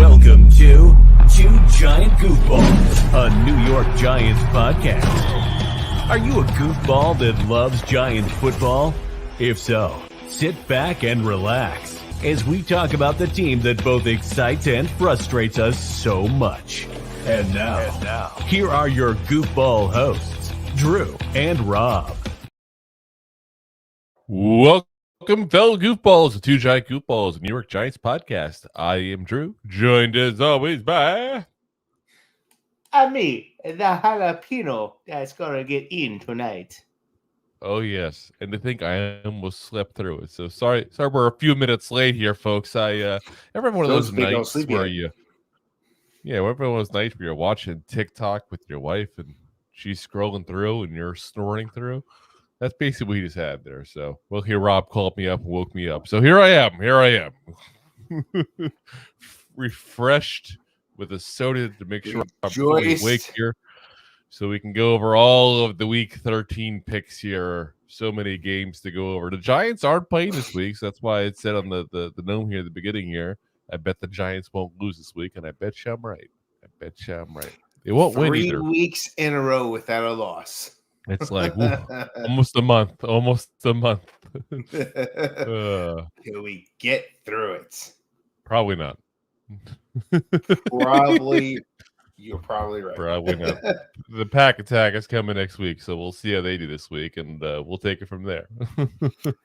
Welcome to Two Giant Goofballs, a New York Giants podcast. Are you a goofball that loves Giants football? If so, sit back and relax as we talk about the team that both excites and frustrates us so much. And now, here are your goofball hosts, Drew and Rob. Welcome, fellow goofballs, to Two Giant Goofballs, a New York Giants podcast. I am Drew, joined as always by... Me, the jalapeno that's going to get eaten tonight. Oh, yes, and to think I almost slept through it. So sorry we're a few minutes late here, folks. Every one of those nights where every one of those nights where you're watching TikTok with your wife and she's scrolling through and you're snoring through. That's basically what we just had there. So we'll hear Rob called me up and woke me up. So here I am. Refreshed with a soda to make sure I'm fully awake here. So we can go over all of the week 13 picks here. So many games to go over. The Giants aren't playing this week, so that's why it said on the gnome here at the beginning here, I bet the Giants won't lose this week, and I bet you I'm right. They won't win either. 3 weeks in a row without a loss. It's like almost a month. Can we get through it? Probably not. You're probably right. Probably not. The pack attack is coming next week, so we'll see how they do this week, and we'll take it from there.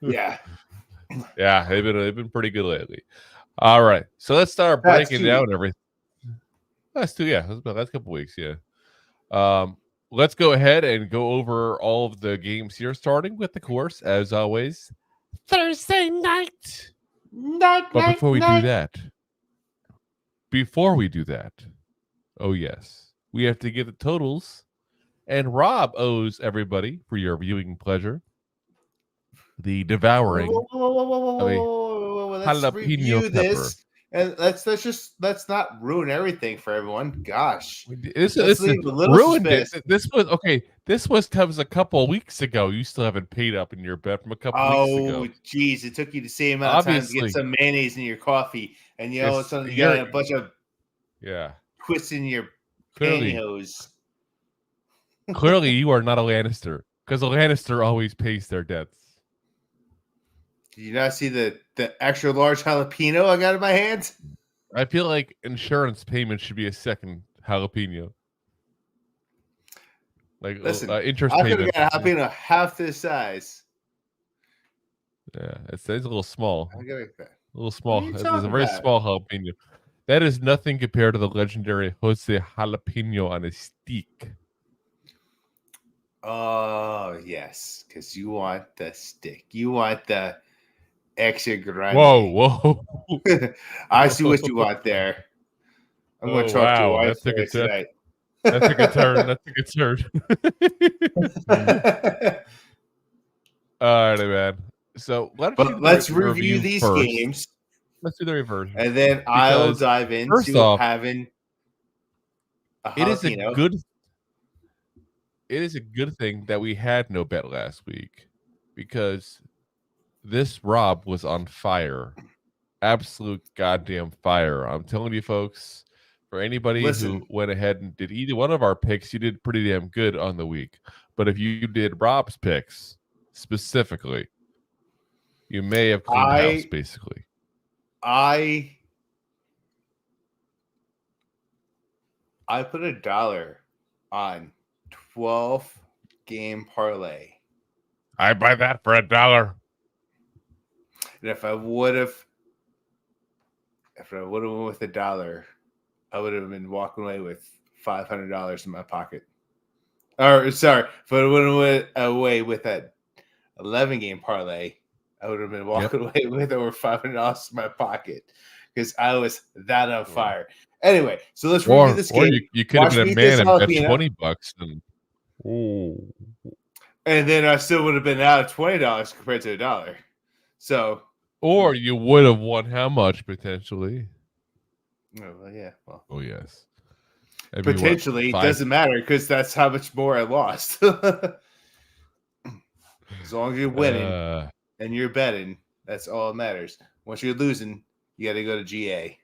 Yeah, they've been pretty good lately. All right, so let's start breaking down everything. Last couple weeks, yeah. Let's go ahead and go over all of the games here, starting with, of course, as always, Thursday night. But before we do that, oh yes, we have to get the totals, and Rob owes everybody, for your viewing pleasure, the devouring Let's review this. And let's not ruin everything for everyone. Gosh, this was comes a couple of weeks ago. You still haven't paid up in your bet from a couple weeks ago. Oh, geez, it took you the same amount of time to get some mayonnaise in your coffee, and you got a bunch of twists in your pantyhose. Clearly, you are not a Lannister, because a Lannister always pays their debts. Did you not see the extra large jalapeno I got in my hands? I feel like insurance payment should be a second jalapeno. Like, listen, interest I payment. could have got a jalapeno half this size. Yeah, it's a little small. I gotta A little small. It's a very small jalapeno. That is nothing compared to the legendary Jose Jalapeno on a stick. Oh, yes, because you want the stick. You want the extra grande. Whoa. I see what you want there. I'm going to talk to your wife tonight. That took a turn. All right, man. So let's review these first. games. Let's do the reverse. And then I'll dive into having a jalapeno. It is a good thing that we had no bet last week, because this Rob was on fire. Absolute goddamn fire. I'm telling you, folks, for anybody who went ahead and did either one of our picks, you did pretty damn good on the week. But if you did Rob's picks specifically, you may have cleaned house, basically. I put $1 on 12-game parlay. I buy that for $1. And if I would have went with $1, I would have been walking away with $500 in my pocket. Or sorry, if I went away with that 11-game parlay, I would have been walking away with over $500 in my pocket, because I was that on fire. Anyway, so let's review this game. You could have been a man and bet $20 and then I still would have been out of $20 compared to $1. So, or you would have won how much potentially? Oh yeah. Well, oh yes. Potentially, it doesn't matter, because that's how much more I lost. As long as you're winning and you're betting, that's all that matters. Once you're losing, you got to go to GA.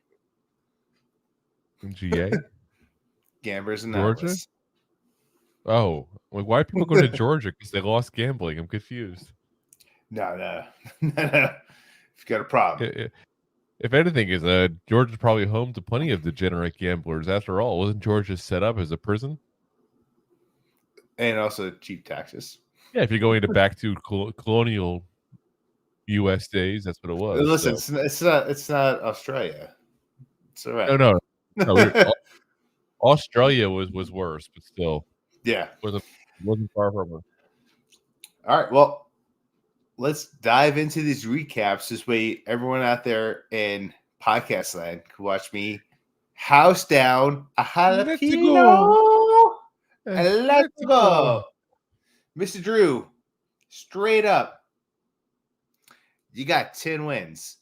GA? Gamblers and Georgia? Annalis. Oh, like why are people going to Georgia? Because they lost gambling. I'm confused. No. You've got a problem. If anything, is Georgia's probably home to plenty of degenerate gamblers. After all, wasn't Georgia set up as a prison? And also cheap taxes. Yeah, if you're going back to colonial U.S. days, that's what it was. Listen, so. it's not Australia. It's all right. No. Australia was worse, but still, Yeah, wasn't far from it. All right. Well, let's dive into these recaps. This way, everyone out there in podcast land can watch me house down a jalapeno. And let's go. Mr. Drew, straight up, you got 10 wins.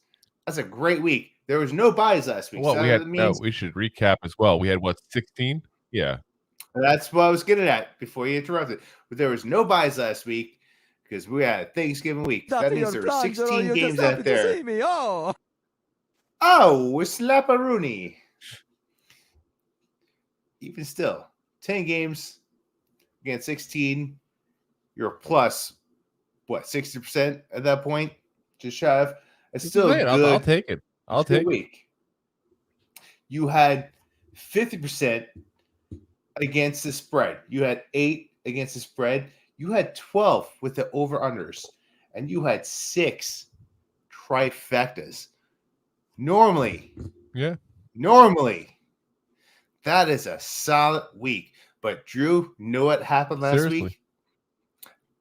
That's a great week. There was no buys last week. Well, So we should recap as well. We had 16? Yeah. That's what I was getting at before you interrupted. But there was no buys last week because we had Thanksgiving week. That means there were 16 games out there. Oh, it's Slapperoonie. Even still, 10 games against 16. You're plus, 60% at that point? Just shy of. It's still good. I'll take it. I'll take week. You had 50% against the spread. You had 8 against the spread. You had 12 with the over-unders. And you had 6 trifectas. Normally, that is a solid week. But Drew, know what happened last week?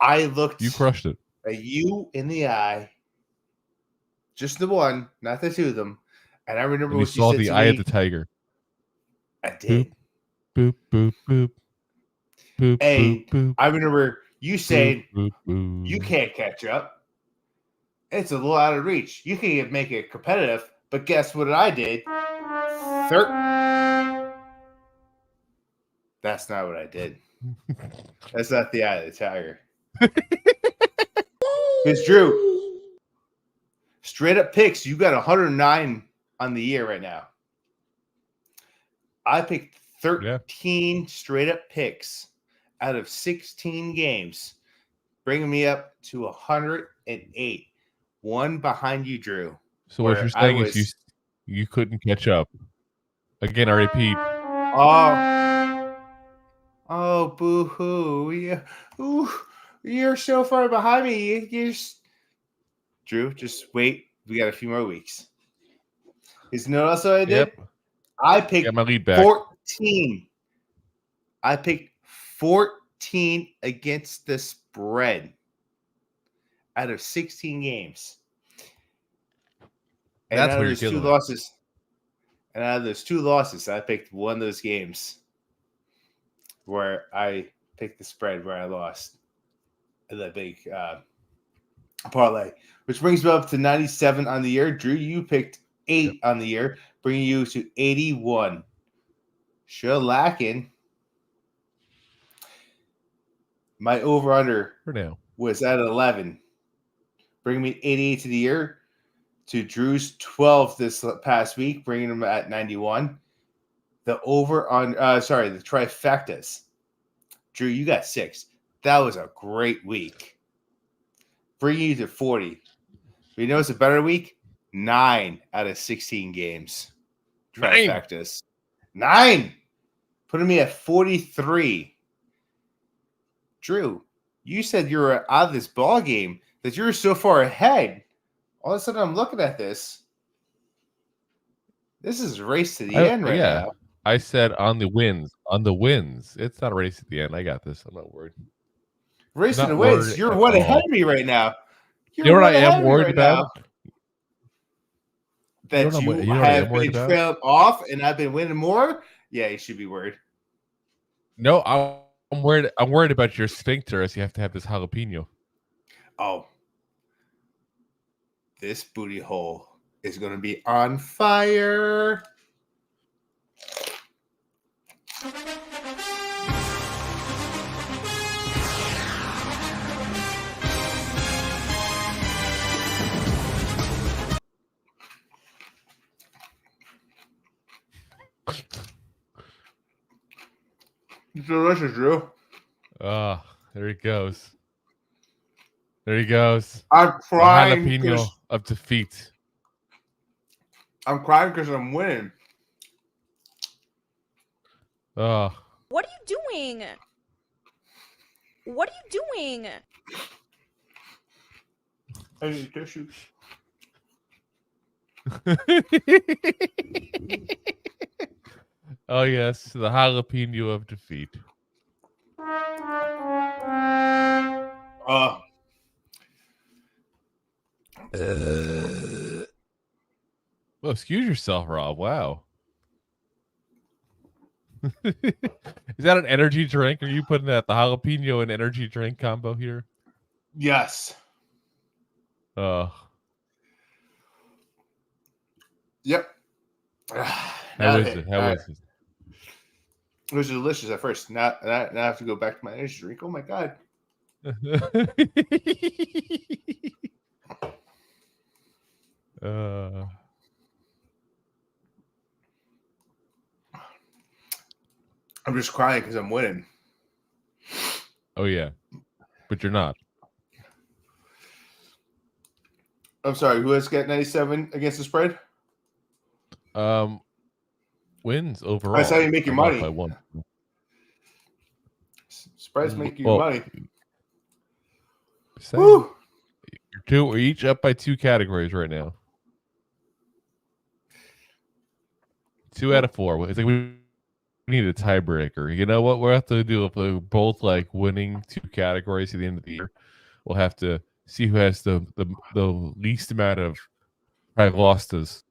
I looked. You crushed it. At you in the eye. Just the one, not the two of them. And I remember what you saw the eye of the tiger. I did. Boop, boop, boop. Boop, hey, boop, boop. I remember you saying boop, boop. You can't catch up. It's a little out of reach. You can make it competitive, but guess what I did? That's not what I did. That's not the eye of the tiger. It's Drew. Straight up picks. You got 109 on the year right now. I picked 13 straight up picks out of 16 games, bringing me up to 108. One behind you, Drew. So what you're saying is you couldn't catch up. Again, I repeat. Oh, boo-hoo. Yeah. Ooh, you're so far behind me. Drew, just wait. We got a few more weeks. You know what else I did? Yep. I picked my lead back. 14. I picked 14 against the spread out of 16 games. And that's out where of you're those 2 losses. And out of those 2 losses, I picked one of those games where I picked the spread where I lost that big parlay, which brings me up to 97 on the year. Drew, you picked 8 on the year, bringing you to 81. Shellacking. My over-under for now was at 11, bringing me 88 to the year. To Drew's 12 this past week, bringing him at 91. The trifectas. Drew, you got 6. That was a great week. Bringing you to 40. But you know it's a better week? 9 out of 16 games. Trifectas. 9. Putting me at 43. Drew, you said you were out of this ball game, that you were so far ahead. All of a sudden, I'm looking at this. This is a race to the end right now. I said on the wins. On the wins. It's not a race at the end. I got this. I'm not worried. Race to the wins. You're one ahead of me right now. You know what I am worried about? That you have been trailed off and I've been winning more? Yeah, you should be worried. No, I'm worried. I'm worried about your sphincter as you have to have this jalapeno. Oh. This booty hole is going to be on fire. It's delicious, Drew. Oh, there he goes. There he goes. I'm The crying. jalapeno of defeat. I'm crying because I'm winning. Oh. What are you doing? What are you doing? I need tissues. Oh yes, the jalapeno of defeat. Well, excuse yourself, Rob. Wow. Is that an energy drink? Are you putting that the jalapeno and energy drink combo here? Yes. Oh. Yep. How is it? How is it? It was delicious at first. Now I have to go back to my energy drink. Oh my god. I'm just crying because I'm winning. Oh yeah, but you're not. I'm sorry. Who has got 97 against the spread? Wins overall. That's how you make your money. By one. Spreads make you Well, money. Woo! We're each up by 2 categories right now. 2 out of 4. It's like we need a tiebreaker. You know what we'll have to do if we're both like winning 2 categories at the end of the year? We'll have to see who has the least amount of losses.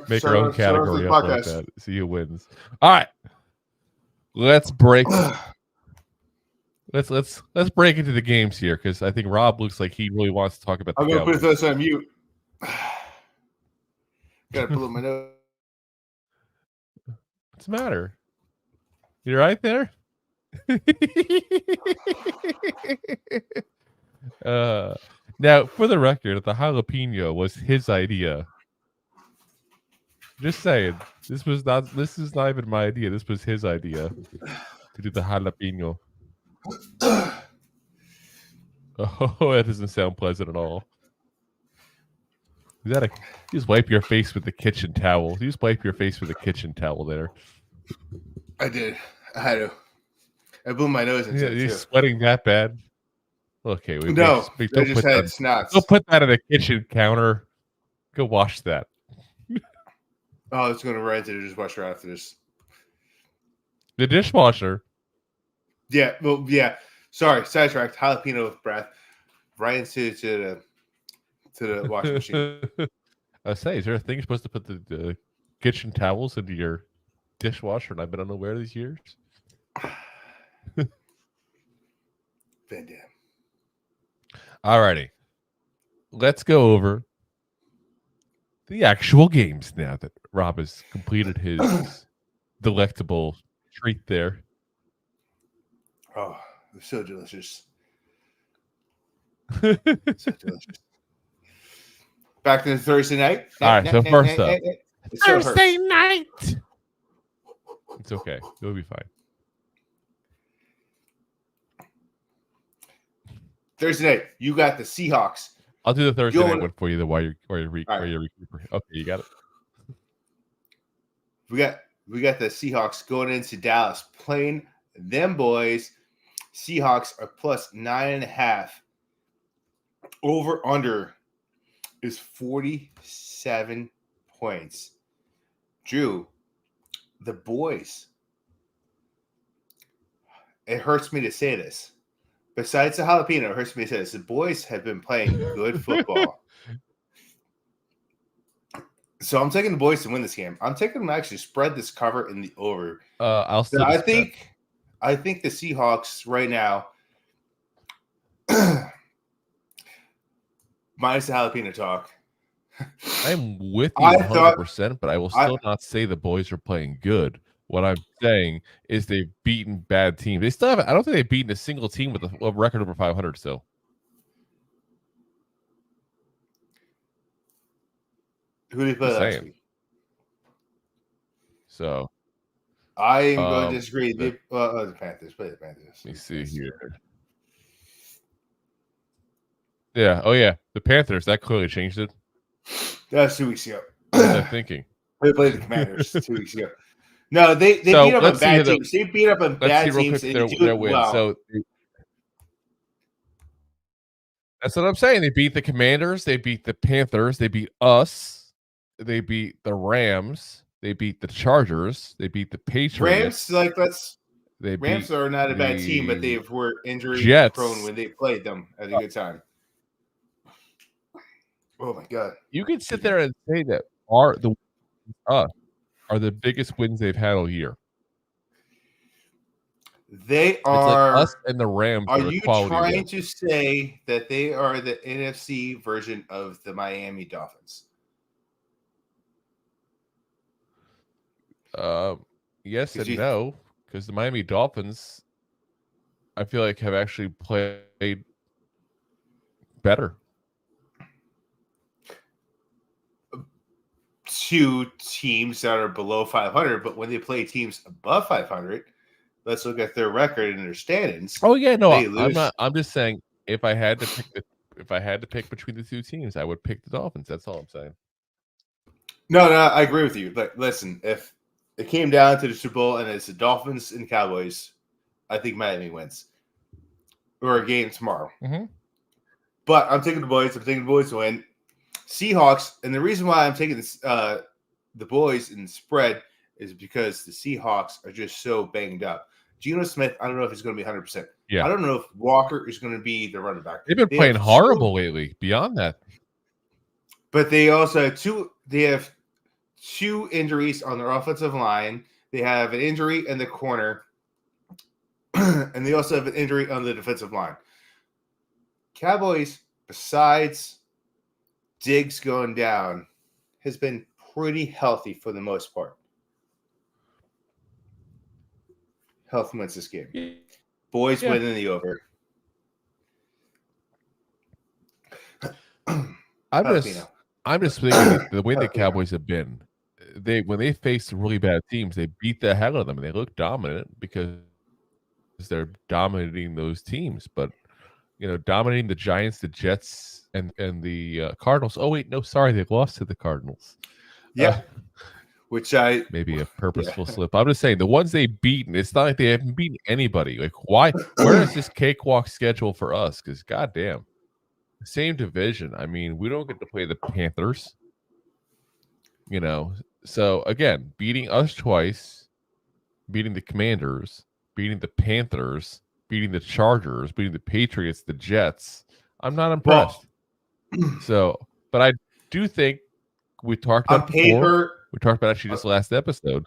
Make our own category up like that. See who wins. All right, let's break. Let's break into the games here because I think Rob looks like he really wants to talk about. I'm gonna put this on mute. Gotta pull up my nose. What's the matter? You right there? Now, for the record, the jalapeno was his idea. Just saying, this is not even my idea. This was his idea to do the jalapeno. Oh, that doesn't sound pleasant at all. You just wipe your face with the kitchen towel. You just wipe your face with the kitchen towel there. I did. I had to. I blew my nose into it you're too. Sweating that bad? Okay, I just had snots. Go put that on the kitchen counter. Go wash that. Oh, it's going to run into the dishwasher after this. The dishwasher? Yeah, well, yeah. Sorry, sidetracked. Jalapeno with breath. Right into the washing machine. I say, is there a thing you're supposed to put the kitchen towels into your dishwasher and I've been unaware these years? Van Dam. Alrighty. Let's go over the actual games now that Rob has completed his delectable treat there. Oh, it's so delicious. So delicious. Back to the Thursday night. All right, so first up. Thursday night. It's okay. It'll be fine. Thursday night, you got the Seahawks. I'll do the Thursday night one for you. While you're recuperating. Okay, you got it. We got the Seahawks going into Dallas, playing them boys. Seahawks are plus 9.5. Over under is 47 points. Drew, the boys. It hurts me to say this. Besides the jalapeno, it hurts me to say this. The boys have been playing good football. So I'm taking the boys to win this game. I'm taking them to actually spread this cover in the over. I'll still. I think the Seahawks right now, minus the jalapeno talk. I'm with you 100%, but I will still not say the boys are playing good. What I'm saying is they've beaten bad teams. They still haven't. I don't think they've beaten a single team with a record over 500 still. Who did they play Just last saying. week? So I am going to disagree. the The Panthers. Play the Panthers. let me see here. Yeah. Oh, yeah. The Panthers. That clearly changed it. That's 2 weeks ago. What was I thinking? They played the Commanders 2 weeks ago. No, they So, beat up on let's see bad here teams. They beat up on Let's see bad real teams quick and their do win. well. So that's what I'm saying. They beat the Commanders. They beat the Panthers. They beat us. They beat the Rams. They beat the Chargers. They beat the Patriots. Rams are not a bad team, but they were injury Jets. prone when they played them at a good time. Oh my god! You could sit there and say that are the biggest wins they've had all year. They It's are. like us and the Rams. Are you trying to say that they are the NFC version of the Miami Dolphins? Yes and no, because the Miami Dolphins, I feel like, have actually played better. Two teams that are below 500, but when they play teams above 500, let's look at their record and their standings. Oh yeah, no, They lose. I'm not. I'm just saying if I had to pick between the two teams, I would pick the Dolphins. That's all I'm saying. No, I agree with you. But listen, if it came down to the Super Bowl and it's the Dolphins and Cowboys, I think Miami wins. Or a game tomorrow. Mm-hmm. But I'm taking the boys. I'm taking the boys to win. Seahawks, and the reason why I'm taking this, the boys in the spread is because the Seahawks are just so banged up. Geno Smith, I don't know if he's going to be 100%. Yeah. I don't know if Walker is going to be the running back. They've been playing horrible lately. Beyond that, but they also have two. They have two injuries on their offensive line. They have an injury in the corner, and they also have an injury on the defensive line. Cowboys, besides Diggs going down, has been pretty healthy for the most part. Health wins this game. Boys win in the over. I'm just thinking the way the Cowboys have been. When they face really bad teams, they beat the hell out of them, and they look dominant because they're dominating those teams. But dominating the Giants, the Jets, and the Cardinals. Oh wait, no, sorry, they lost to the Cardinals. Yeah, which maybe a purposeful slip. I'm just saying the ones they've beaten. It's not like they haven't beaten anybody. Like why? Where is this cakewalk schedule for us? Because goddamn, same division. I mean, we don't get to play the Panthers. So again, beating us twice, beating the Commanders, beating the Panthers, beating the Chargers, beating the Patriots, the Jets. I'm not impressed. But I do think we talked about before. We talked about actually just last episode.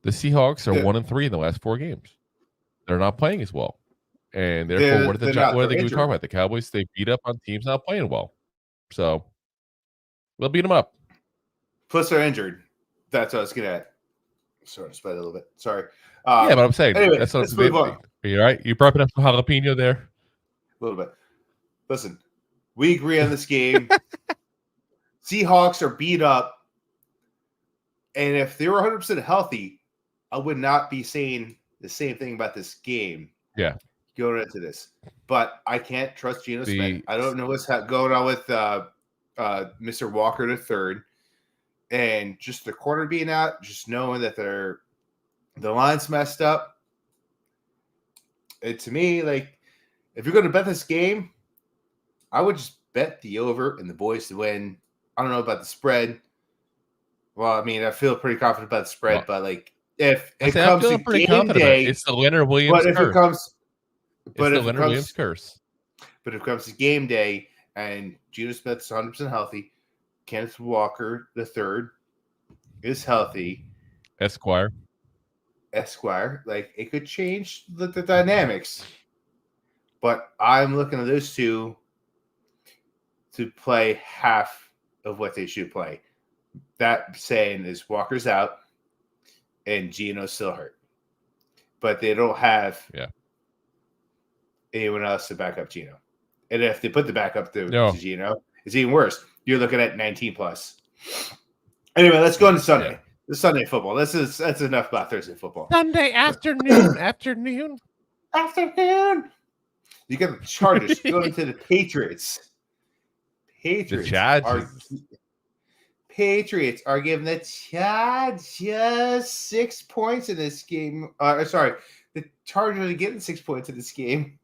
The Seahawks are 1-3 in the last 4 games. They're not playing as well, and therefore, what are they going to talk about? The Cowboys, they beat up on teams not playing well, so we'll beat them up. Plus, they're injured. That's what I was getting at. Sorry, spread a little bit. Sorry. Yeah, but I'm saying anyway, that's what I'm saying. Are you all right? You brought up some jalapeno there. A little bit. Listen, we agree on this game. Seahawks are beat up, and if they were 100% healthy, I would not be saying the same thing about this game. Yeah, going into this, but I can't trust Geno Smith. I don't know what's going on with Mr. Walker III, and just the corner being out, just knowing that the line's messed up. To me, like, if you're going to bet this game, I would just bet the over and the boys to win. I don't know about the spread. Well, I mean, I feel pretty confident about the spread, but like, if it comes to game day, it's the Leonard Williams curse. But if it comes to game day and Geno Smith's 100% healthy, Kenneth Walker III is healthy, Esquire, like, it could change the dynamics. But I'm looking at those two to play half of what they should play. That saying is Walker's out and Geno's still hurt. But they don't have anyone else to back up Geno. And if they put the backup to Geno, It's even worse. You're looking at 19 plus. Anyway, let's go into Sunday. Yeah. This Sunday football. That's enough about Thursday football. Sunday afternoon. Afternoon. You got the Chargers going to the Patriots. Patriots are giving the Chargers 6 points in this game. The Chargers are getting 6 points in this game.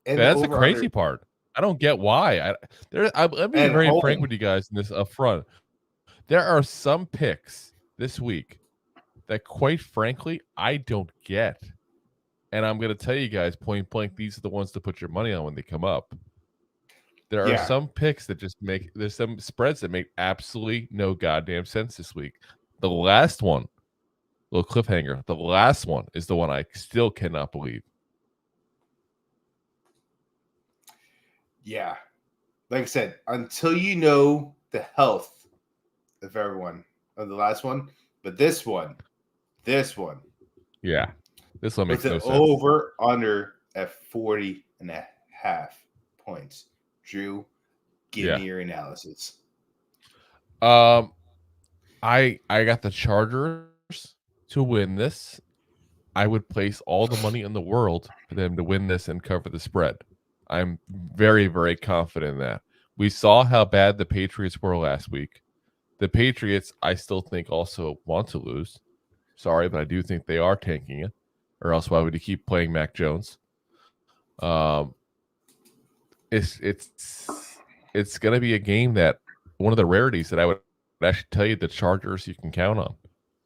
And that's the crazy part. I don't get why. I'm being very frank with you guys in this up front. There are some picks this week that, quite frankly, I don't get. And I'm going to tell you guys point blank, these are the ones to put your money on when they come up. There are some picks that just there's some spreads that make absolutely no goddamn sense this week. The last one, little cliffhanger, the last one is the one I still cannot believe. Yeah. Like I said, until you know the health of everyone of the last one, but this one. Yeah. This one makes no sense. Over under at 40.5 points. Drew, give me your analysis. I got the Chargers to win this. I would place all the money in the world for them to win this and cover the spread. I'm very, very confident in that. We saw how bad the Patriots were last week. The Patriots, I still think, also want to lose. Sorry, but I do think they are tanking it. Or else why would you keep playing Mac Jones? It's going to be a game that one of the rarities that I would actually tell you the Chargers you can count on.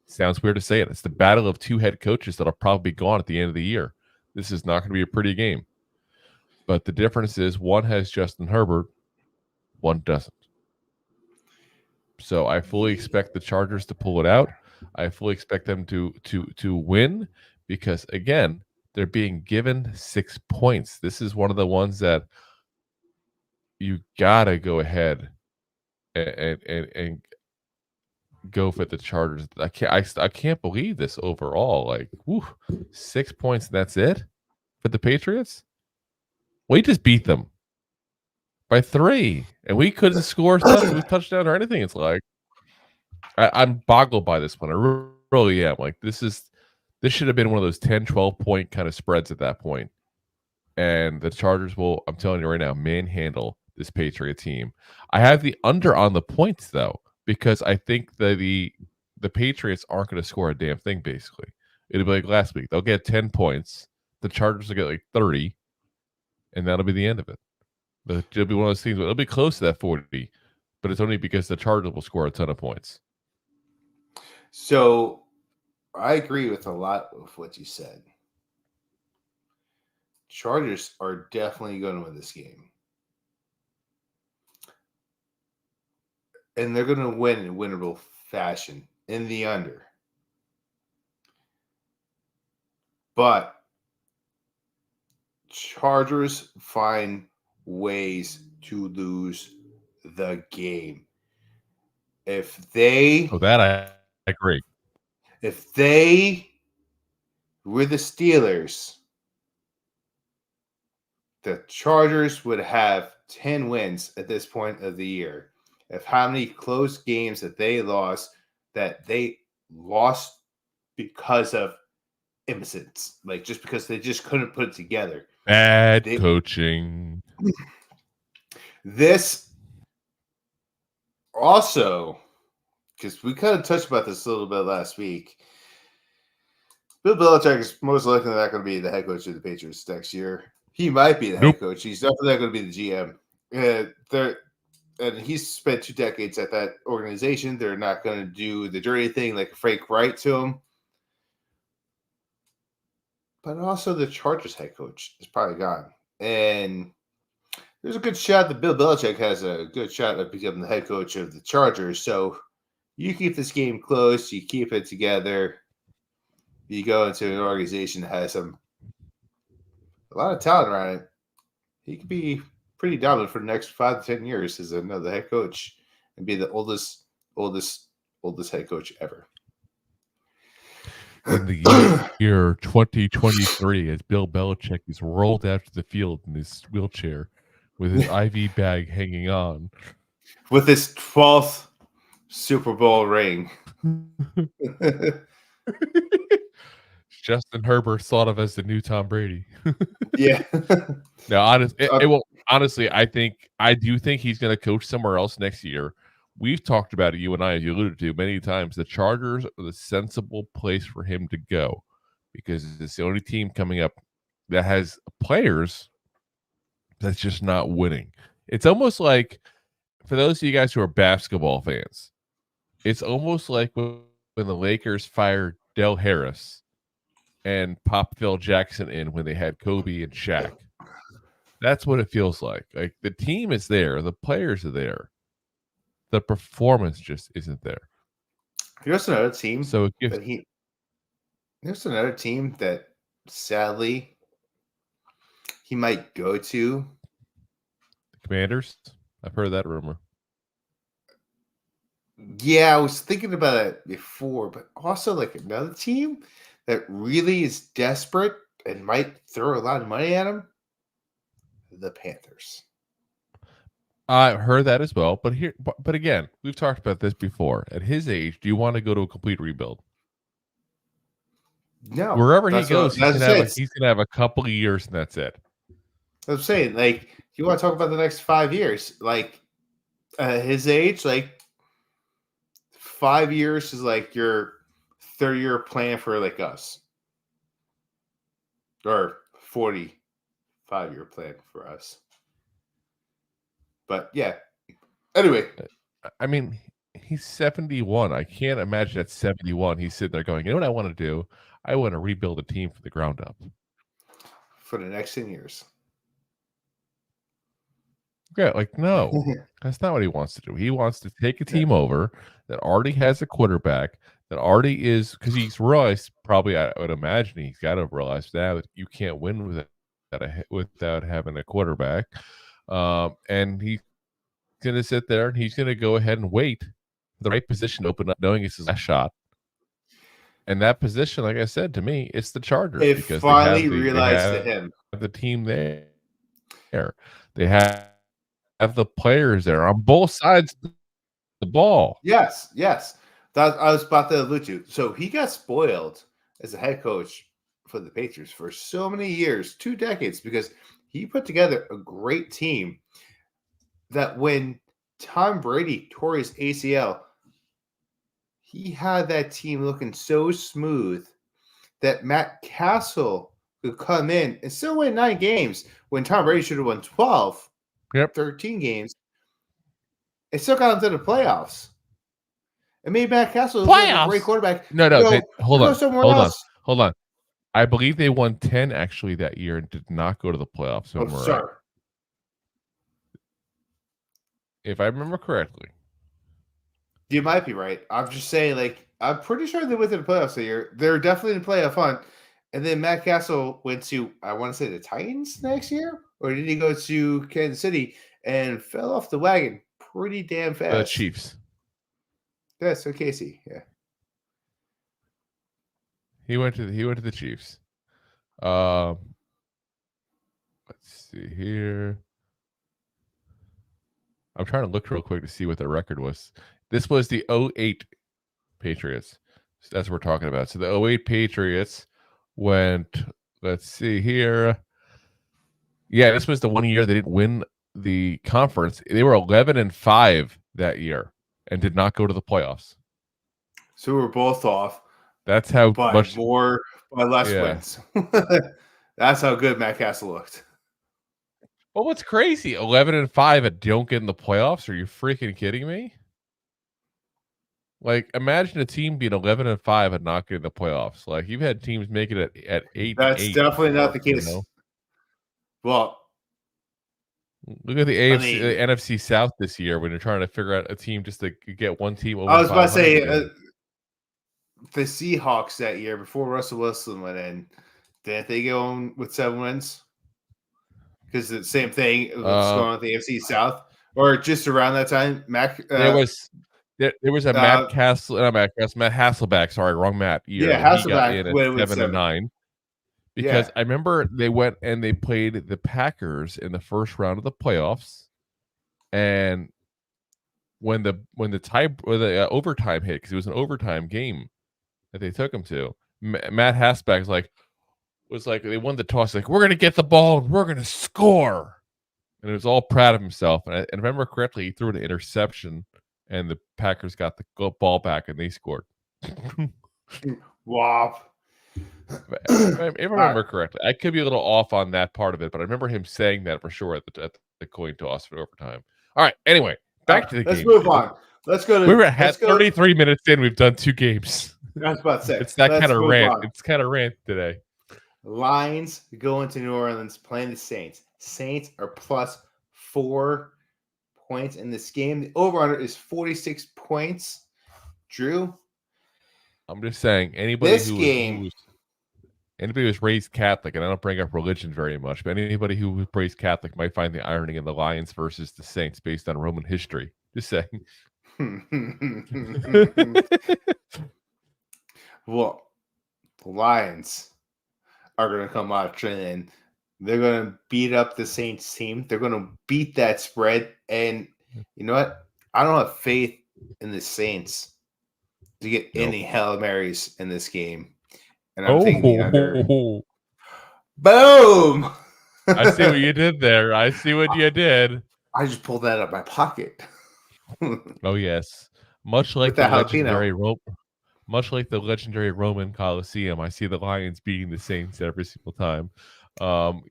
Sounds weird to say it. It's the battle of two head coaches that'll probably be gone at the end of the year. This is not going to be a pretty game. But the difference is one has Justin Herbert, one doesn't. So I fully expect the Chargers to pull it out. I fully expect them to win because, again, they're being given 6 points. This is one of the ones that you got to go ahead and go for the Chargers. I can't believe this overall. Like, 6 points and that's it for the Patriots? We just beat them by 3, and we couldn't score a touchdown or anything. It's like I'm boggled by this one. I really am. Like this should have been one of those 10, 12 point kind of spreads at that point. And the Chargers will, I'm telling you right now, manhandle this Patriot team. I have the under on the points though, because I think that the Patriots aren't going to score a damn thing. Basically, it'll be like last week. They'll get 10 points. The Chargers will get like 30. And that'll be the end of it. It'll be one of those things. It'll be close to that 40, but it's only because the Chargers will score a ton of points. So I agree with a lot of what you said. Chargers are definitely going to win this game. And they're going to win in winnable fashion in the under. But Chargers find ways to lose the game. If they... that I agree. If they were the Steelers, the Chargers would have 10 wins at this point of the year. If how many close games that they lost because of innocence, like just because they just couldn't put it together. Bad coaching. This also, because we kind of touched about this a little bit last week, Bill Belichick is most likely not going to be the head coach of the Patriots next year. He might be the head coach. He's definitely not going to be the GM. And he's spent 2 decades at that organization. They're not going to do the dirty thing like Frank Wright to him. But also the Chargers head coach is probably gone. And there's a good shot that Bill Belichick has a good shot at becoming the head coach of the Chargers. So you keep this game close. You keep it together. You go into an organization that has a lot of talent around it. He could be pretty dominant for the next 5 to 10 years as another head coach and be the oldest head coach ever. In the year 2023, as Bill Belichick is rolled out to the field in his wheelchair with his IV bag hanging on. With his 12th Super Bowl ring. Justin Herbert thought of as the new Tom Brady. Yeah. No, honestly, I do think he's going to coach somewhere else next year. We've talked about it, you and I, as you alluded to many times. The Chargers are the sensible place for him to go because it's the only team coming up that has players that's just not winning. It's almost like, for those of you guys who are basketball fans, it's almost like when the Lakers fired Del Harris and popped Phil Jackson in when they had Kobe and Shaq. That's what it feels like. Like the team is there, the players are there. The performance just isn't there. Here's another team. So it gives There's another team that sadly he might go to. the Commanders. I've heard that rumor. Yeah, I was thinking about it before, but also like another team that really is desperate and might throw a lot of money at him. The Panthers. I've heard that as well, but again, we've talked about this before. At his age, do you want to go to a complete rebuild? No, Wherever he goes, he's gonna have a couple of years, and that's it. I'm saying, like, you want to talk about the next 5 years? Like, at his age, like 5 years is like your 30-year plan for like us, or 45-year plan for us. But yeah. Anyway, I mean, he's 71. I can't imagine at 71 he's sitting there going, you know what I want to do? I want to rebuild a team from the ground up. for the next 10 years. Yeah, like, no, that's not what he wants to do. He wants to take a team over that already has a quarterback, that already is, because he's realized, probably, I would imagine he's got to realize now that you can't win without having a quarterback. And he's going to sit there and he's going to go ahead and wait for the right position to open up, knowing it's his last shot. And that position, like I said, to me, it's the Chargers. They because finally realized to him. the team there. They have the players there on both sides of the ball. Yes. That I was about to allude to. So he got spoiled as a head coach for the Patriots for so many years, 2 decades, because he put together a great team that when Tom Brady tore his ACL, he had that team looking so smooth that Matt Castle could come in and still win 9 games when Tom Brady should have won 12, 13 games. It still got him to the playoffs. It made Matt Castle a great quarterback. No, hold on. I believe they won 10 actually that year and did not go to the playoffs. Sorry. If I remember correctly. You might be right. I'm just saying, like, I'm pretty sure they went to the playoffs that year. They're definitely in the playoff hunt. And then Matt Castle went to, I want to say, the Titans next year? Or did he go to Kansas City and fell off the wagon pretty damn fast? The Chiefs. Yeah, so Casey, yeah. He went to the Chiefs. Let's see here. I'm trying to look real quick to see what their record was. This was the 08 Patriots. So that's what we're talking about. So the 08 Patriots went, let's see here. Yeah, this was the one year they didn't win the conference. They were 11-5 that year and did not go to the playoffs. So we're both off. That's how by much more by less wins. That's how good Matt Castle looked. Well, what's crazy? 11-5 and don't get in the playoffs? Are you freaking kidding me? Like, imagine a team being 11-5 and not getting the playoffs. Like, you've had teams make it at 8. That's definitely not the case. Well, look at the NFC South this year when you're trying to figure out a team just to get one team over. I was about to say the Seahawks that year before Russell Wilson went in, didn't they go on with 7 wins? Because the same thing was going on with the AFC South, or just around that time. There was a Matt Hasselback. Sorry, wrong Matt. Year. Yeah, Hasselback went 7-9. because Yeah. I remember they went and they played the Packers in the first round of the playoffs, and when the overtime hit, because it was an overtime game that they took them to, Matt Hasback was like they won the toss, like we're gonna get the ball and we're gonna score, and he was all proud of himself. And I remember correctly, he threw an interception, and the Packers got the ball back and they scored. Wop. If I remember correctly, I could be a little off on that part of it, but I remember him saying that for sure at the coin toss for overtime. All right, anyway, back to the game. Let's move on. Let's go to. We were at 33 minutes in. We've done 2 games. I was about to say It's that kind of rant. On. It's kind of rant today. Lions going to New Orleans playing the Saints. Saints are plus 4 points in this game. The over-under is 46 points. Drew? I'm just saying, anybody who's raised Catholic, and I don't bring up religion very much, but anybody who was raised Catholic might find the irony in the Lions versus the Saints based on Roman history. Just saying. Well, the Lions are going to come out training. They're going to beat up the Saints team. They're going to beat that spread. And you know what? I don't have faith in the Saints to get any Hail Marys in this game. And I'm thinking the under. Boom! I see what you did there. I see what you did. I just pulled that out of my pocket. Oh, yes. Much like the legendary Roman Coliseum, I see the Lions beating the Saints every single time.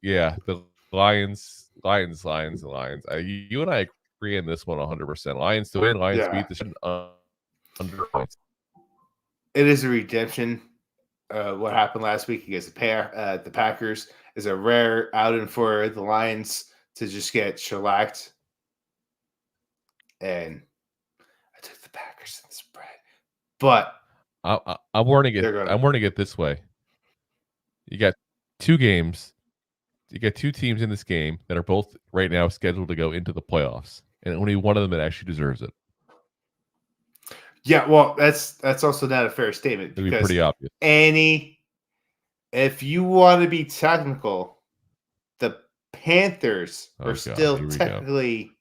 Yeah, the Lions. You and I agree in this one 100%. Lions to win. Lions beat the under points. It is a redemption. What happened last week against the Packers is a rare outing for the Lions to just get shellacked. And I took the Packers in the spread, but I'm warning it this way. You got 2 games. You got 2 teams in this game that are both right now scheduled to go into the playoffs, and only one of them that actually deserves it. Yeah, well, that's also not a fair statement. It'd be pretty obvious. If you want to be technical, the Panthers are still technically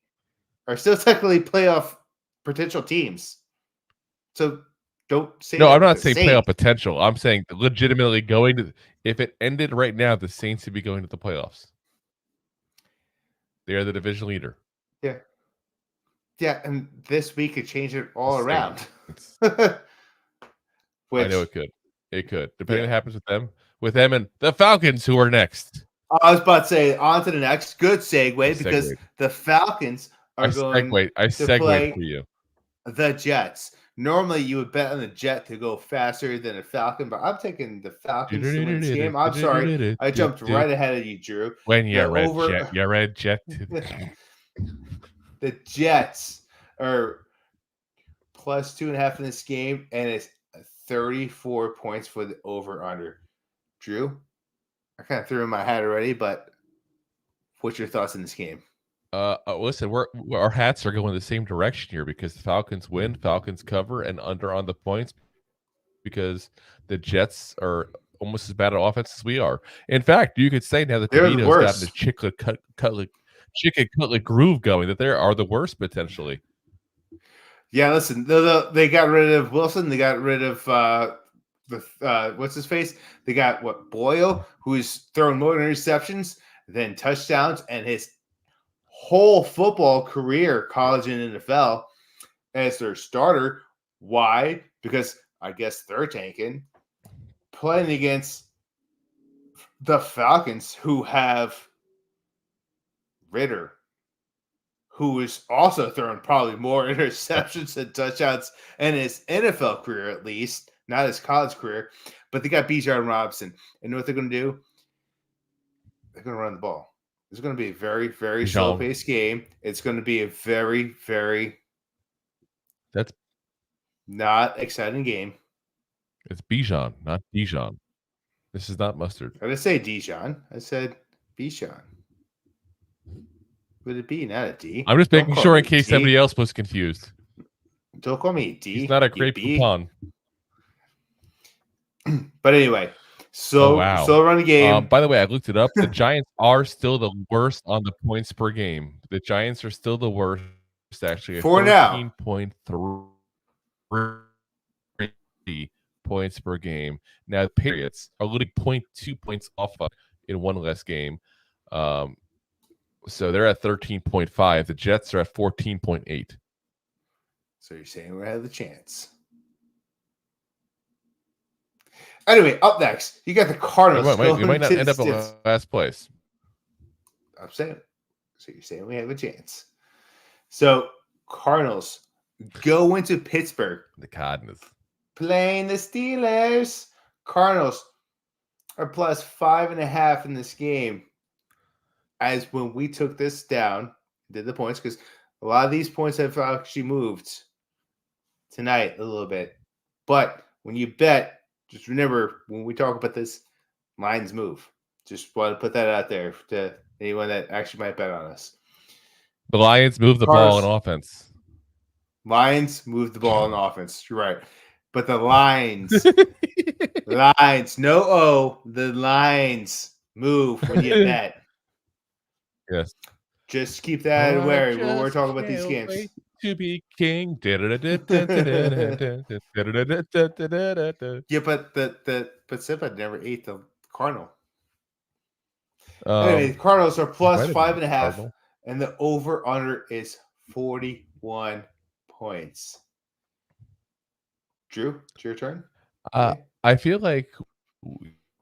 playoff potential teams. So don't say no. I'm not saying playoff potential. I'm saying legitimately going to. If it ended right now, the Saints would be going to the playoffs. They are the division leader. Yeah. Yeah, and this week could change it all around. I know it could. It could. Depending on what happens with them and the Falcons, who are next. I was about to say, on to the next. Good segue, because the Falcons are going to play for you. The Jets. Normally, you would bet on the Jet to go faster than a Falcon, but I'm taking the Falcons to win this game. I'm sorry. I jumped right ahead of you, Drew. When you're red Jet. The Jets are plus 2.5 in this game, and it's 34 points for the over-under. Drew, I kind of threw in my hat already, but what's your thoughts in this game? Listen, our hats are going the same direction here because the Falcons win, Falcons cover, and under on the points because the Jets are almost as bad at offense as we are. In fact, you could say now that DeVito's gotten a chicken cutlet groove going, that they are the worst potentially. Yeah, listen, they got rid of Wilson. They got rid of what's his face? They got Boyle, who's throwing more interceptions than touchdowns, and his whole football career, college and NFL, as their starter. Why? Because I guess they're tanking, playing against the Falcons, who have Ritter, who is also throwing probably more interceptions and touchdowns in his NFL career, at least, not his college career. But they got Bijan Robinson. And you know what they're going to do? They're going to run the ball. It's going to be a very, very slow-paced game. It's going to be a very, very not exciting game. It's Bijan, not Dijon. This is not mustard. I didn't say Dijon. I said Bijan. Would it be not a D? I'm just making sure in case somebody else was confused. Don't call me a D. He's not a great coupon. But anyway, So run the game. By the way, I looked it up. The Giants are still the worst on the points per game. The Giants are still the worst, actually, at For now. 13.3 points per game. Now, the Patriots are literally 0.2 points off in one less game. So they're at 13.5. The Jets are at 14.8. So you're saying we have the chance. Anyway, up next, you got the Cardinals. We might not end up in last place. I'm saying. So you're saying we have a chance. So Cardinals go into Pittsburgh. The Cardinals. Playing the Steelers. Cardinals are plus 5.5 in this game. As when we took this down, did the points, because a lot of these points have actually moved tonight a little bit. But when you bet, just remember, when we talk about this, lines move. Just want to put that out there to anyone that actually might bet on us. The Lions move the ball in offense. Lions move the ball in offense. You're right. But the lines, the lines move when you bet. Yes. Just keep that aware when we're talking about these games. To be king. Yeah, but Simba never ate the Cardinal. Anyway, the Cardinals are plus 5.5, and the over/under is 41 points. Drew, it's your turn. I feel like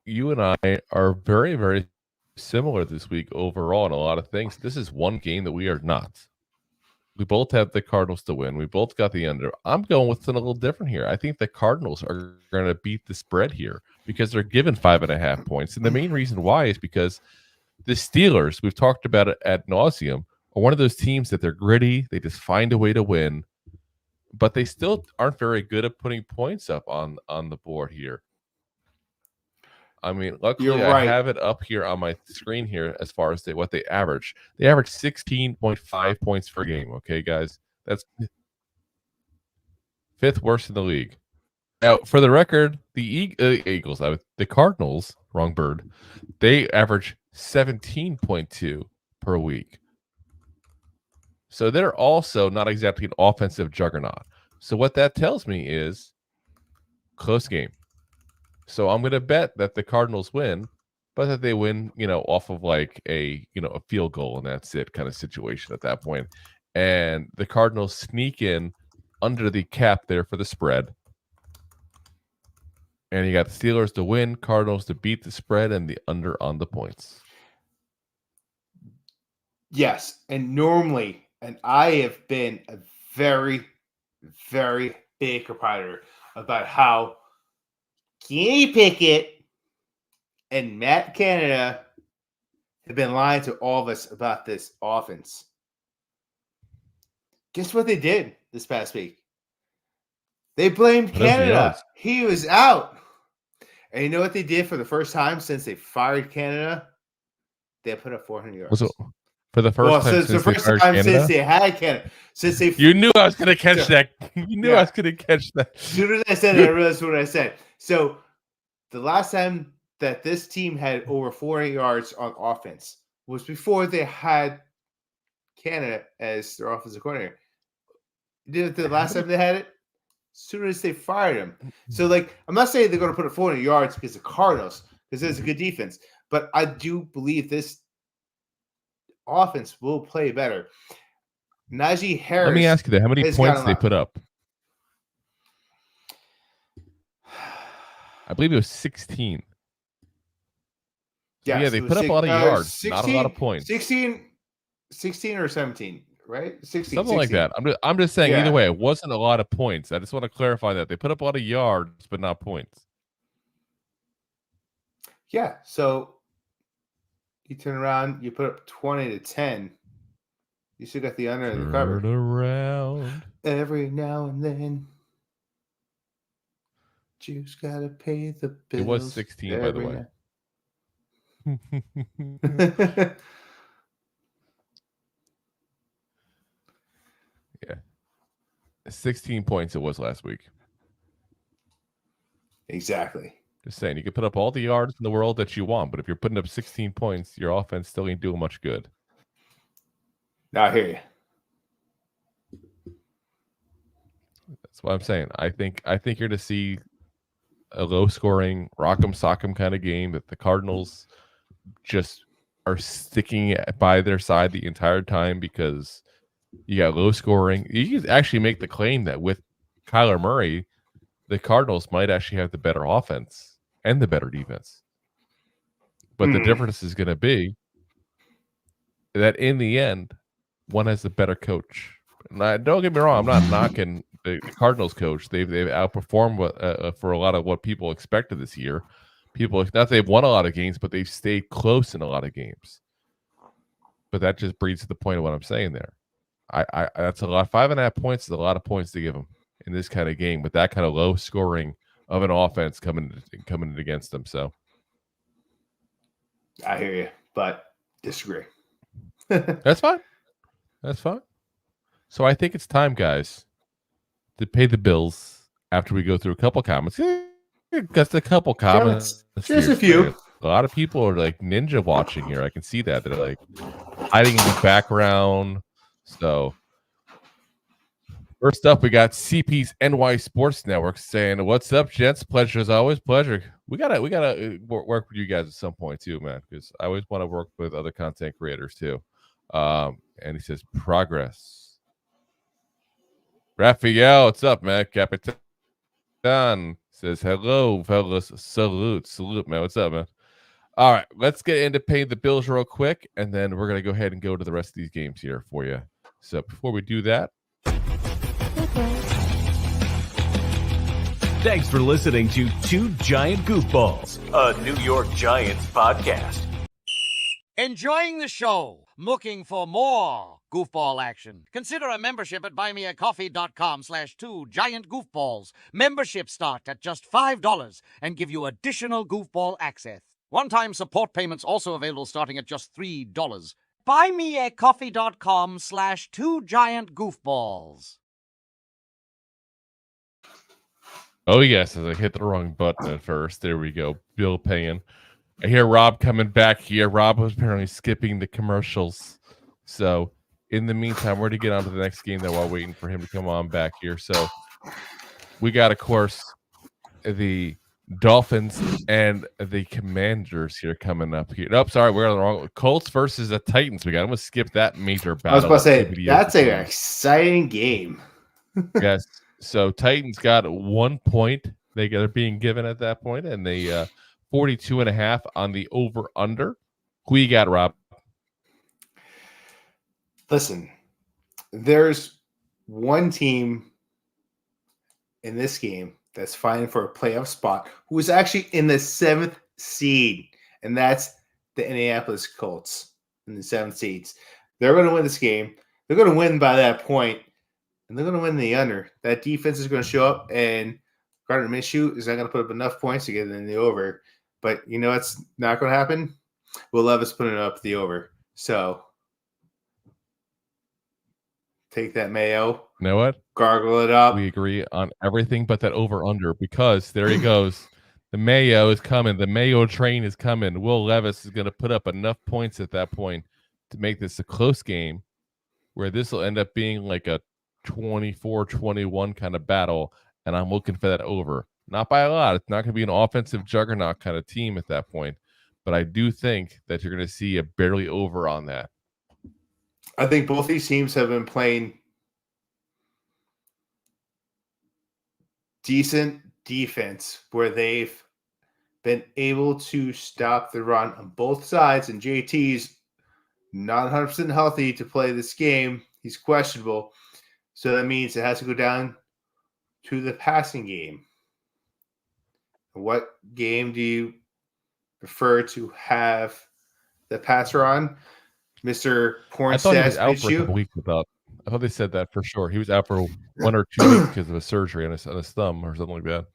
you and I are very, very similar this week overall in a lot of things. This is one game that we are not. We both have the Cardinals to win. We both got the under. I'm going with something a little different here. I think the Cardinals are going to beat the spread here because they're given 5.5 points. And the main reason why is because the Steelers, we've talked about it ad nauseum, are one of those teams that they're gritty. They just find a way to win, but they still aren't very good at putting points up on the board here. I mean, luckily I have it up here on my screen here as far as what they average. They average 16.5 points per game. Okay, guys, that's fifth worst in the league. Now, for the record, the Eagles, the Cardinals, wrong bird, they average 17.2 per week. So they're also not exactly an offensive juggernaut. So what that tells me is close game. So I'm going to bet that the Cardinals win, but that they win, off of like a field goal, and that's it kind of situation at that point. And the Cardinals sneak in under the cap there for the spread. And you got the Steelers to win, Cardinals to beat the spread, and the under on the points. Yes, and normally, and I have been a very, very big proprietor about how Kenny Pickett and Matt Canada have been lying to all of us about this offense. Guess what they did this past week? They blamed Canada. He was out. And you know what they did for the first time since they fired Canada? They put up 400 yards. For the first time since the first time since they had Canada. You knew I was going to catch that. You knew I was going to catch that. As soon as I said it, I realized what I said. So the last time that this team had over 400 yards on offense was before they had Canada as their offensive coordinator. Did it the last time they had it? As soon as they fired him. So, I'm not saying they're going to put up 400 yards because the Cardinals, because there's a good defense, but I do believe this offense will play better. Najee Harris. Let me ask you that. How many points did they put up? I believe it was 16. So yeah, they put up a lot of yards, 16, not a lot of points. 16 or 17, right? 16. Something 16. like that. I'm just saying, either way, it wasn't a lot of points. I just want to clarify that. They put up a lot of yards, but not points. Yeah, so you turn around, you put up 20-10. You still got the under and the cover. Turn around. Every now and then. You just got to pay the bills. It was 16, by the way. Yeah. 16 points it was last week. Exactly. Just saying, you can put up all the yards in the world that you want, but if you're putting up 16 points, your offense still ain't doing much good. I hear you. That's what I'm saying. I think you're to see a low-scoring, rock'em sock'em kind of game that the Cardinals just are sticking by their side the entire time because you got low scoring. You can actually make the claim that with Kyler Murray, the Cardinals might actually have the better offense and the better defense. But the difference is going to be that in the end, one has the better coach. Don't get me wrong, I'm not knocking the Cardinals coach. They've outperformed for a lot of what people expected this year. People, not they've won a lot of games, but they've stayed close in a lot of games. But that just breeds to the point of what I'm saying there. I that's a lot. 5.5 points is a lot of points to give them in this kind of game with that kind of low scoring of an offense coming against them. So I hear you, but disagree. that's fine. That's fine. So I think it's time, guys, to pay the bills after we go through a couple comments. Just a couple comments. Just a few. A lot of people are like ninja watching here. I can see that. They're like hiding in the background. So first up, we got CP's NY Sports Network saying, "What's up, gents? Pleasure as always. Pleasure. We gotta work with you guys at some point too, man, because I always want to work with other content creators too." And he says, "Progress." Raphael, what's up, man? Capitan says, "Hello, fellas. Salute, man. What's up, man?" All right, let's get into paying the bills real quick, and then we're going to go ahead and go to the rest of these games here for you. So before we do that. Thanks for listening to Two Giant Goofballs, a New York Giants podcast. Enjoying the show? Looking for more goofball action? Consider a membership at buymeacoffee.com/2giantgoofballs. Memberships start at just $5 and give you additional goofball access. One-time support payments also available starting at just $3. Buymeacoffee.com/2giantgoofballs. Oh, yes, I hit the wrong button at first. There we go. Bill paying. I hear Rob coming back here. Rob was apparently skipping the commercials. So in the meantime, we're going to get on to the next game that while waiting for him to come on back here. So we got, of course, the Dolphins and the Commanders here coming up here. Nope, sorry, we're on the wrong. Colts versus the Titans. I'm going to skip that major battle. I was about to say, that's an exciting game. Yes. So Titans got 1 point. They're being given at that point, and they 42.5 on the over-under. Who you got, Rob? Listen, there's one team in this game that's fighting for a playoff spot who is actually in the 7th seed, and that's the Indianapolis Colts in the 7th seeds. They're going to win this game. They're going to win by that point, and they're going to win the under. That defense is going to show up, and Gardner Minshew is not going to put up enough points to get in the over. But you know what's not going to happen? Will Levis putting up the over. So take that mayo. You know what? Gargle it up. We agree on everything but that over-under because there he goes. The mayo is coming. The mayo train is coming. Will Levis is going to put up enough points at that point to make this a close game where this will end up being like a 24-21 kind of battle, and I'm looking for that over. Not by a lot. It's not going to be an offensive juggernaut kind of team at that point, but I do think that you're going to see a barely over on that. I think both these teams have been playing decent defense where they've been able to stop the run on both sides, and JT's not 100% healthy to play this game. He's questionable. So that means it has to go down to the passing game. What game do you prefer to have the passer on? Mr. I thought he was Pornstats out for a couple weeks without. I thought they said that for sure. He was out for 1 or 2 weeks because of a surgery on his thumb or something like that.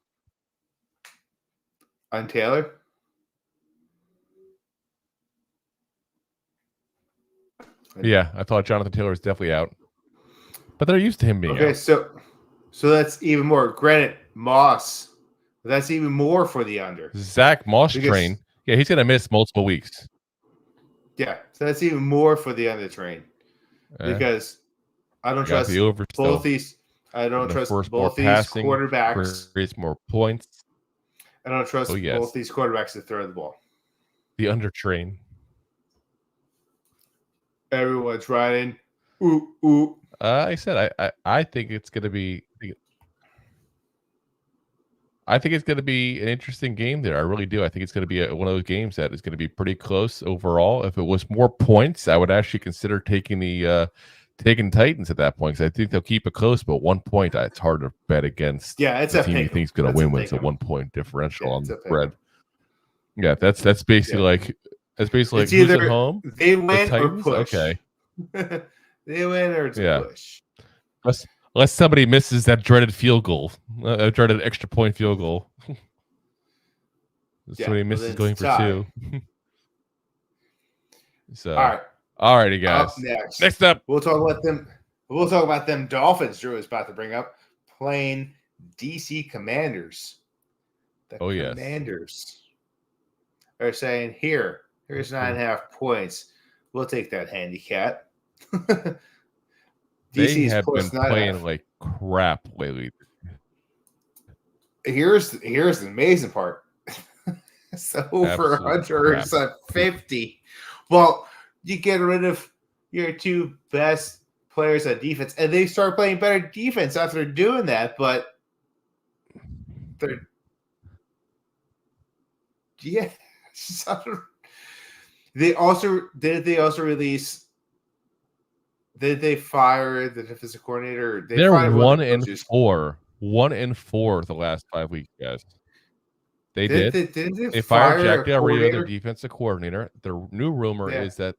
On Taylor? Yeah, I thought Jonathan Taylor was definitely out. But they're used to him being out. Okay, so that's even more. Granted, Moss That's even more for the under. Zach Moss train. Yeah, he's gonna miss multiple weeks. Yeah, so that's even more for the under train because I don't trust both these. I don't trust both these quarterbacks. Creates more points. I don't trust both these quarterbacks to throw the ball. The under train. Everyone's riding. Ooh, ooh. I said I think it's gonna be. I think it's going to be an interesting game there. I really do. I think it's going to be one of those games that is going to be pretty close overall. If it was more points, I would actually consider taking Titans at that point because I think they'll keep it close. But 1 point, it's hard to bet against. Yeah, it's the a team you think is going to win when it's a 1 point differential on the spread. Yeah, that's basically like who's at home. They win or push. Okay, they win or it's a push. Unless somebody misses that dreaded field goal, dreaded extra point field goal. Somebody misses going for 2. So, all righty, guys. Next up, we'll talk about them. We'll talk about them Dolphins. Drew is about to bring up playing DC Commanders. The Commanders are saying, here's 9.5 points. We'll take that handicap. They have been playing like crap lately. Here's the amazing part. So over under is at 50. Well, you get rid of your 2 best players on defense, and they start playing better defense after doing that. But they also release. Did they fire the defensive coordinator? They're 1-4. 1-4 the last 5 weeks, guys. They did. They fired Jack Del Rio, their defensive coordinator. The new rumor is that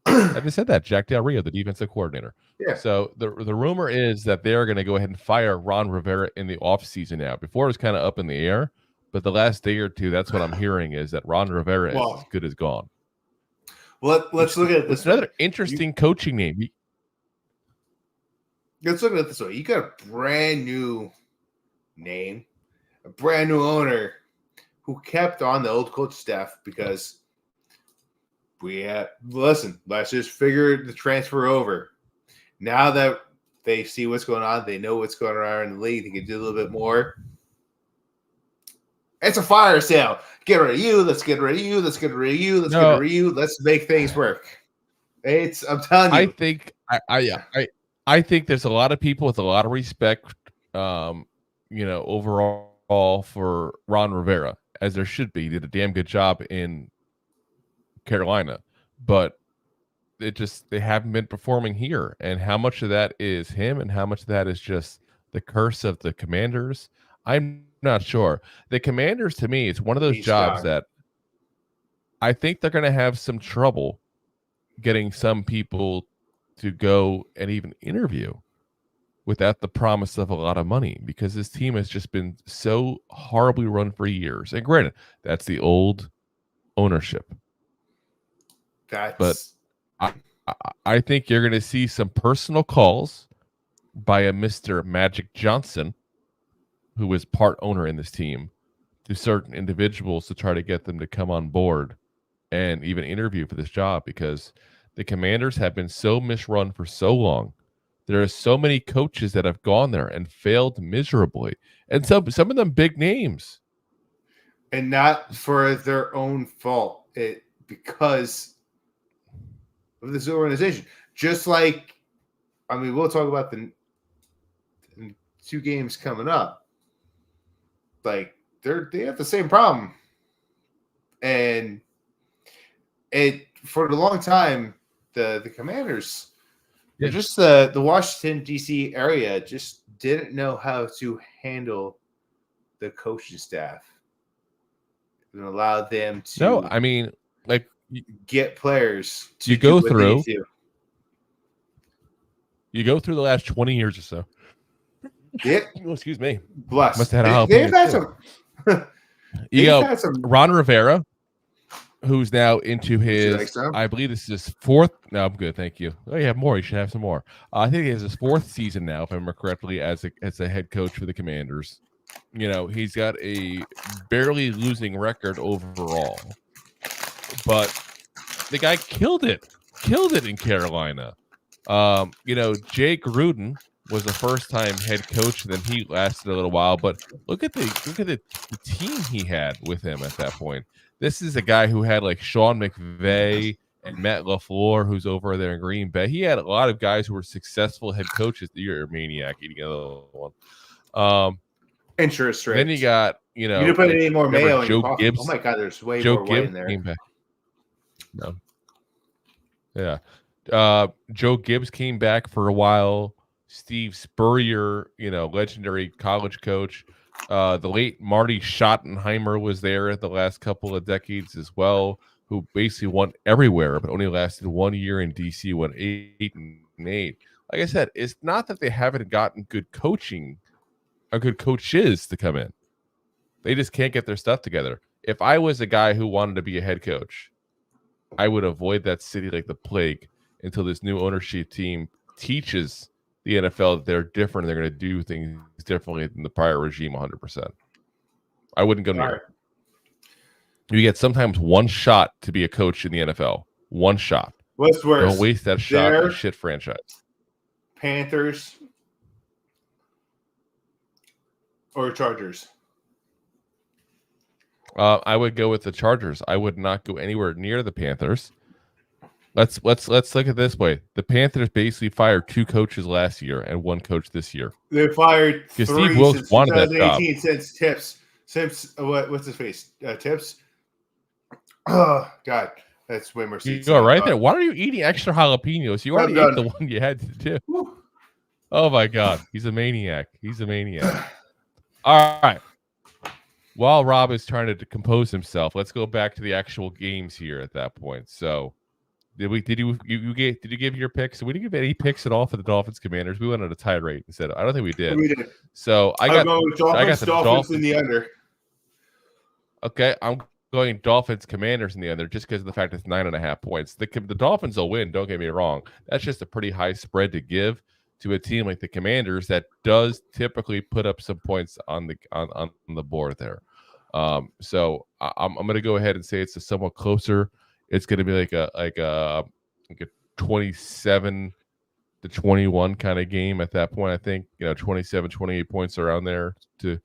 I just said that Jack Del Rio, the defensive coordinator. Yeah. So the rumor is that they're going to go ahead and fire Ron Rivera in the offseason now. Before it was kind of up in the air, but the last day or two, that's what I'm hearing is that Ron Rivera is as good as gone. Well, let's look at this. It's another interesting coaching name. Let's look at it this way. You got a brand new name, a brand new owner who kept on the old coach staff because let's just figure the transfer over. Now that they see what's going on, they know what's going on in the league, they can do a little bit more. It's a fire sale. Get rid of you. Let's get rid of you. Let's get rid of you. Let's get rid of you. Let's make things work. I'm telling you. I think I think there's a lot of people with a lot of respect, overall for Ron Rivera, as there should be. He did a damn good job in Carolina, but they haven't been performing here. And how much of that is him, and how much of that is just the curse of the Commanders? I'm not sure. The Commanders, to me, it's one of those jobs that I think they're going to have some trouble getting some people to go and even interview without the promise of a lot of money, because this team has just been so horribly run for years. And granted, that's the old ownership. But I think you're going to see some personal calls by a Mr. Magic Johnson, who was part owner in this team, to certain individuals to try to get them to come on board and even interview for this job, because the Commanders have been so misrun for so long. There are so many coaches that have gone there and failed miserably, and some of them big names, and not for their own fault. Because of this organization. Just like, we'll talk about the 2 games coming up. Like they have the same problem, and for a long time the Commanders, just the Washington D.C. area just didn't know how to handle the coaching staff and allow them to get players to go through the last 20 years or so. Yeah. Oh, excuse me. Bless. Must have had they've had some. Ron Rivera, who's now into his, I believe this is his 4th. No, I'm good, thank you. Oh, you have more. You should have some more. I think he has his 4th season now, if I remember correctly, as a head coach for the Commanders. He's got a barely losing record overall, but the guy killed it in Carolina. Jake Gruden was a first-time head coach, and then he lasted a little while. But look at the team he had with him at that point. This is a guy who had like Sean McVay and Matt LaFleur, who's over there in Green Bay. He had a lot of guys who were successful head coaches. You're a maniac eating another one. Interest rates. Then you got you didn't put any more mayo in Joe your coffee. Gibbs. Oh my God, there's way Joe more white in there. Came back. No. Yeah. Joe Gibbs came back for a while. Steve Spurrier, legendary college coach. The late Marty Schottenheimer was there the last couple of decades as well, who basically won everywhere, but only lasted 1 year in DC, won 8-8. Like I said, it's not that they haven't gotten good coaching or good coaches to come in. They just can't get their stuff together. If I was a guy who wanted to be a head coach, I would avoid that city like the plague until this new ownership team teaches the NFL that they're different. They're going to do things differently than the prior regime 100%. I wouldn't go near it. You get sometimes one shot to be a coach in the NFL. One shot. What's worse? Don't waste that shot in a shit franchise. Panthers or Chargers? I would go with the Chargers. I would not go anywhere near the Panthers. Let's look at it this way. The Panthers basically fired 2 coaches last year and 1 coach this year. They fired 3 Steve Wilkes since wanted that job. since Tips. Since what's his face? Tips. Oh God, that's way more seats. You go right there. Why are you eating extra jalapenos? You already ate the one you had to do. Woo. Oh my God, he's a maniac. All right. While Rob is trying to compose himself, let's go back to the actual games here at that point. So, did you give your picks? We didn't give any picks at all for the Dolphins Commanders. We went on a tie rate instead. I don't think we did. We did. So I got the Dolphins in the under. Okay, I'm going Dolphins Commanders in the under just because of the fact it's 9.5 points. The Dolphins will win. Don't get me wrong. That's just a pretty high spread to give to a team like the Commanders that does typically put up some points on the board there. So I'm going to go ahead and say it's a somewhat closer. It's going to be like a 27-21 kind of game at that point. I think 27, 28 points around there the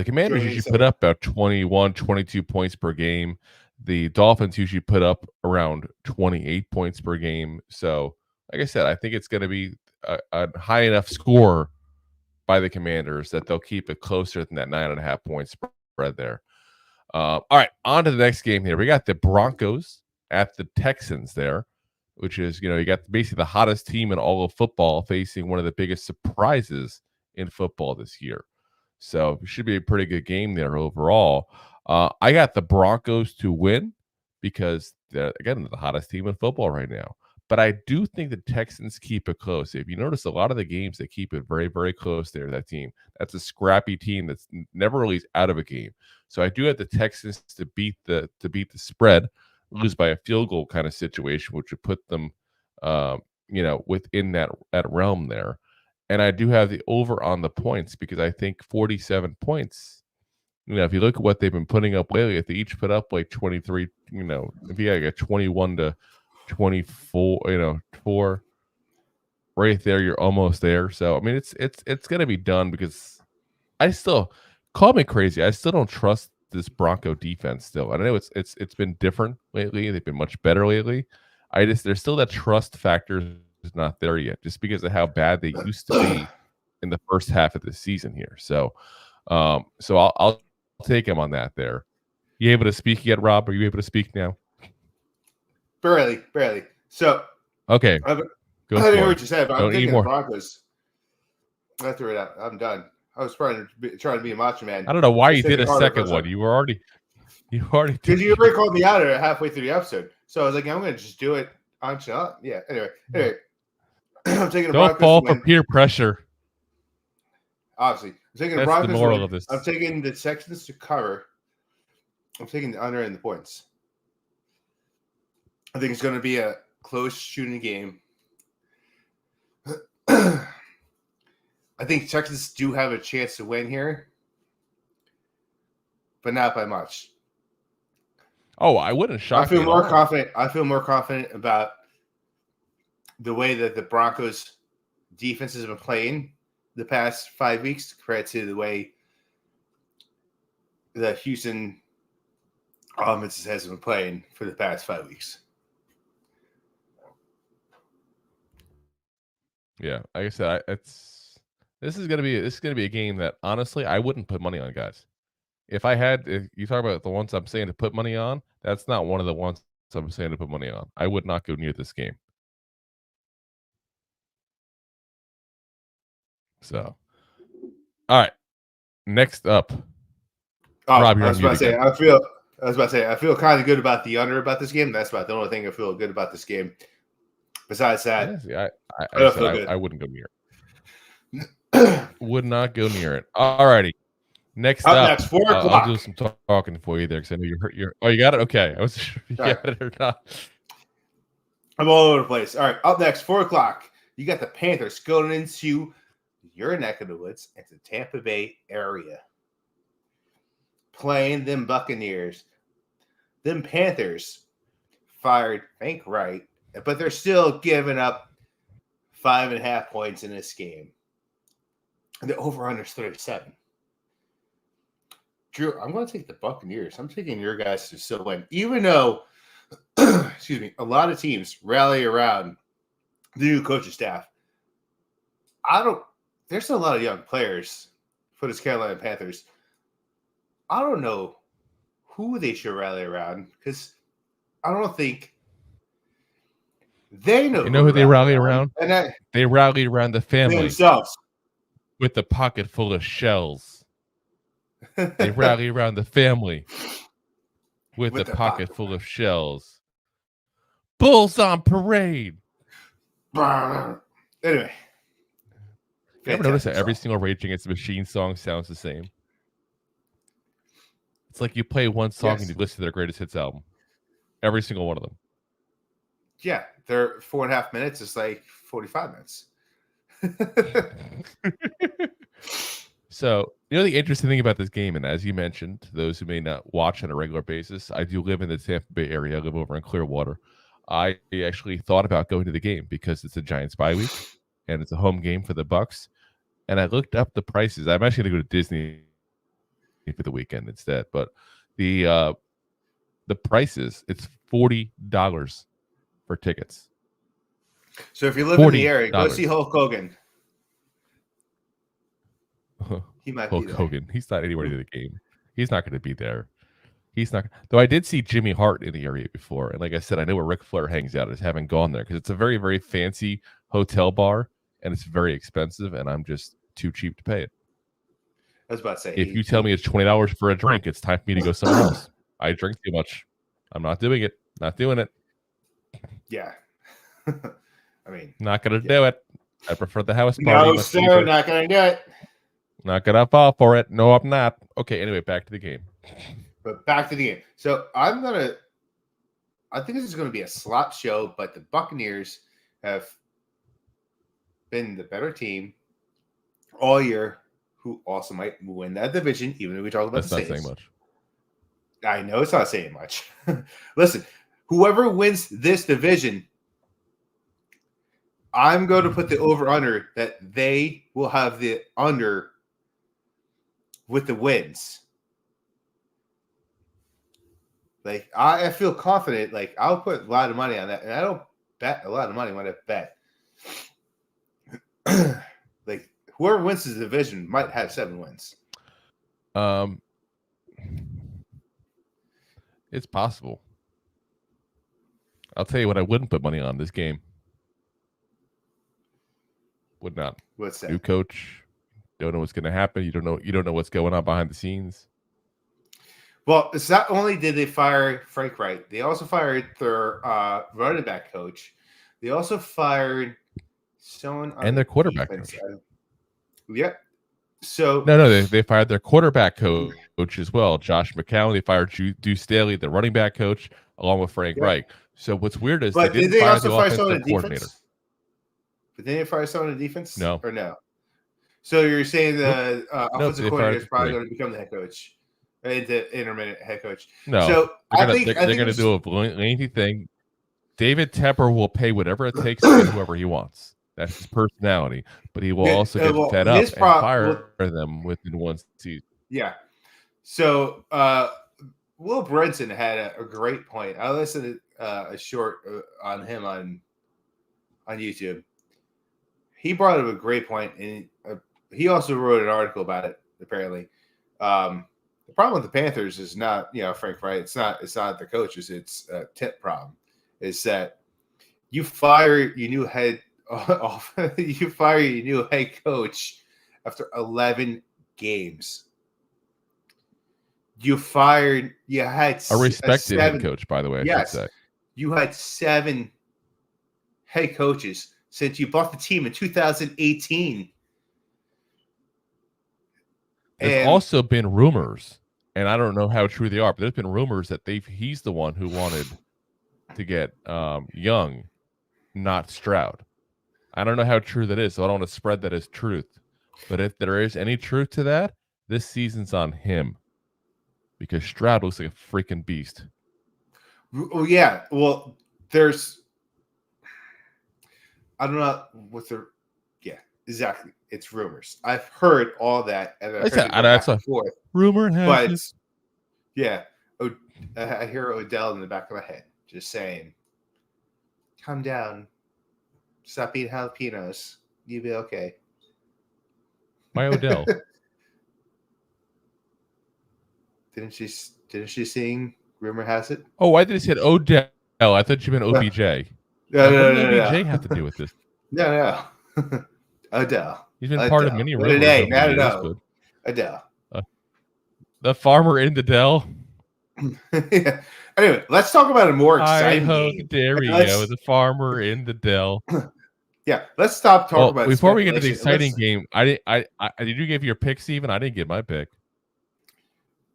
Commanders usually put up about 21, 22 points per game. The Dolphins usually put up around 28 points per game. So, like I said, I think it's going to be a high enough score by the Commanders that they'll keep it closer than that 9.5 point spread there. All right, on to the next game here. We got the Broncos at the Texans there, which is, you got basically the hottest team in all of football facing one of the biggest surprises in football this year. So it should be a pretty good game there overall. I got the Broncos to win because they're, again, the hottest team in football right now. But I do think the Texans keep it close. If you notice, a lot of the games, they keep it very, very close there, that team. That's a scrappy team that's never really out of a game. So I do have the Texans to beat the spread, lose by a field goal kind of situation, which would put them, within that realm there. And I do have the over on the points because I think 47 points, if you look at what they've been putting up lately, if they each put up like 23, if you got 21 to 24, 4 right there, you're almost there. So I mean, it's gonna be done because I still, call me crazy, I still don't trust this Bronco defense still. I know it's been different lately. They've been much better lately. There's still that trust factor is not there yet, just because of how bad they used to be in the first half of the season here. So I'll take him on that there. You able to speak yet, Rob? Are you able to speak now? Barely. So okay, I didn't hear what you said, but I'm thinking the Broncos. I threw it out. I'm done. I was trying to be a macho man. I don't know why you did a second one. You already because you already called me out halfway through the episode. So I was like, I'm going to just do it on shot. Yeah. Anyway, I'm taking the Broncos. Don't fall for peer pressure. Obviously, I'm taking the Broncos. The moral of this. I'm taking the Texans to cover. I'm taking the under and the points. I think it's going to be a close shooting game. I think Texans do have a chance to win here, but not by much. Oh, I wouldn't shock I feel me at more all. confident. I feel more confident about the way that the Broncos defense has been playing the past 5 weeks compared to the way the Houston offense has been playing for the past 5 weeks. Yeah, like I said, this is gonna be a game that honestly I wouldn't put money on, guys. If you talk about the ones I'm saying to put money on, that's not one of the ones I'm saying to put money on. I would not go near this game. So, all right, next up. Oh, Rob, you're I was on about to mute say, again. I feel kind of good about the under about this game. That's about the only thing I feel good about this game. Besides that, Yeah, I I don't said feel good. I wouldn't go near it. Would not go near it. All righty. Next Up up, next, 4 I'll o'clock. do some talking for you there because I know you're. Oh, you got it. Okay, I was sure you All got it or not. I'm all over the place. All right, up next, 4 o'clock. You got the Panthers going into your neck of the woods at the Tampa Bay area, playing them Buccaneers. Them Panthers fired Frank Wright, but they're still giving up 5.5 points in this game. The over-under is 37. Drew, I'm going to take the Buccaneers. I'm taking your guys to still win, even though, excuse me, a lot of teams rally around the new coaching staff. There's a lot of young players for this Carolina Panthers. I don't know who they should rally around because I don't think they know. You know who they rally around? And They rally around the family themselves. with the pocket full of shells. They rally around the family with the pocket full of shells. Bulls on parade. Anyway. You ever notice that every single Rage Against the Machine song sounds the same? It's like you play one song and you listen to their greatest hits album. Every single one of them. Yeah, they're 4.5 minutes. It's like 45 minutes. So, the interesting thing about this game, and as you mentioned, those who may not watch on a regular basis, I do live in the Tampa Bay area. I live over in Clearwater. I actually thought about going to the game because it's a Giants bye week and it's a home game for the Bucks. And I looked up the prices. I'm actually going to go to Disney for the weekend instead. But the prices, it's $40 for tickets. So if you live in the area, go see Hulk Hogan. He might Hulk be there. Hogan. He's not anywhere near the game. He's not going to be there. He's not. Though I did see Jimmy Hart in the area before, and like I said, I know where Ric Flair hangs out. I just haven't gone there because it's a very, very fancy hotel bar, and it's very expensive, and I'm just too cheap to pay it. I was about to say, if you tell me it's $20 for a drink, it's time for me to go somewhere else. I drink too much. I'm not doing it. Not doing it. Yeah. I mean, not gonna do it. I prefer the house party. No, sir, not gonna do it. Not gonna fall for it. No, I'm not. Okay, anyway, back to the game. But back to the game. So I think this is gonna be a slop show, but the Buccaneers have been the better team all year, who also might win that division, even if we talk about That's the not Saints. saying much. I know it's not saying much. Listen, whoever wins this division, I'm going to put the over-under that they will have the under with the wins. Like, I feel confident. Like, I'll put a lot of money on that. And I don't bet a lot of money when I bet. Like, whoever wins this division might have 7 wins. It's possible. I'll tell you what I wouldn't put money on this game. Would not. What's that? New coach. Don't know what's going to happen. You don't know what's going on behind the scenes. Well, it's not only did they fire Frank Wright, they also fired their running back coach. They also fired someone on and their quarterback coach. Yep. So no, they fired their quarterback coach as well, Josh McCown. They fired Deuce Staley, the running back coach, along with Frank Wright. So what's weird is but they didn't did they fire also the fire someone offensive in coordinator. defense? But did they fire someone in defense? No. Or no? So you're saying the offensive they coordinator fired is probably three. going to become the head coach, the intermittent head coach. No, So they're I think gonna do a lengthy thing. David Tepper will pay whatever it takes to get whoever he wants. That's his personality. But he will also get fed up and fire them within one season. Yeah. So Will Brinson had a great point. I listened to a short on him on YouTube. He brought up a great point, and he also wrote an article about it. Apparently, the problem with the Panthers is not, Frank, right? It's not the coaches. It's a tip problem. Is that you fire your new head you fire your new head coach after 11 games. You had a respected head coach, by the way. I should say. You had 7 head coaches since you bought the team in 2018. There's also been rumors, and I don't know how true they are, but there's been rumors that he's the one who wanted to get Young, not Stroud. I don't know how true that is, so I don't want to spread that as truth. But if there is any truth to that, this season's on him. Because Stroud looks like a freaking beast. Oh, yeah. Well, I don't know what yeah, exactly. It's rumors. I've heard all that. And I've heard that's a rumor. But, yeah, I hear Odell in the back of my head just saying, calm down. Stop eating jalapenos. You'll be okay. My Odell. Didn't she sing Rumor Has It? Oh, I thought you said Odell. I thought you meant OBJ. No, what does OBJ have to do with this? No. Odell. He's been part of many rumors. No. Odell. The farmer in the Dell. Yeah. Anyway, let's talk about a more exciting game. There we go. The farmer in the Dell. Yeah, let's stop talking about. Before we get to the exciting game, did you give your pick, Steven? I didn't get my pick.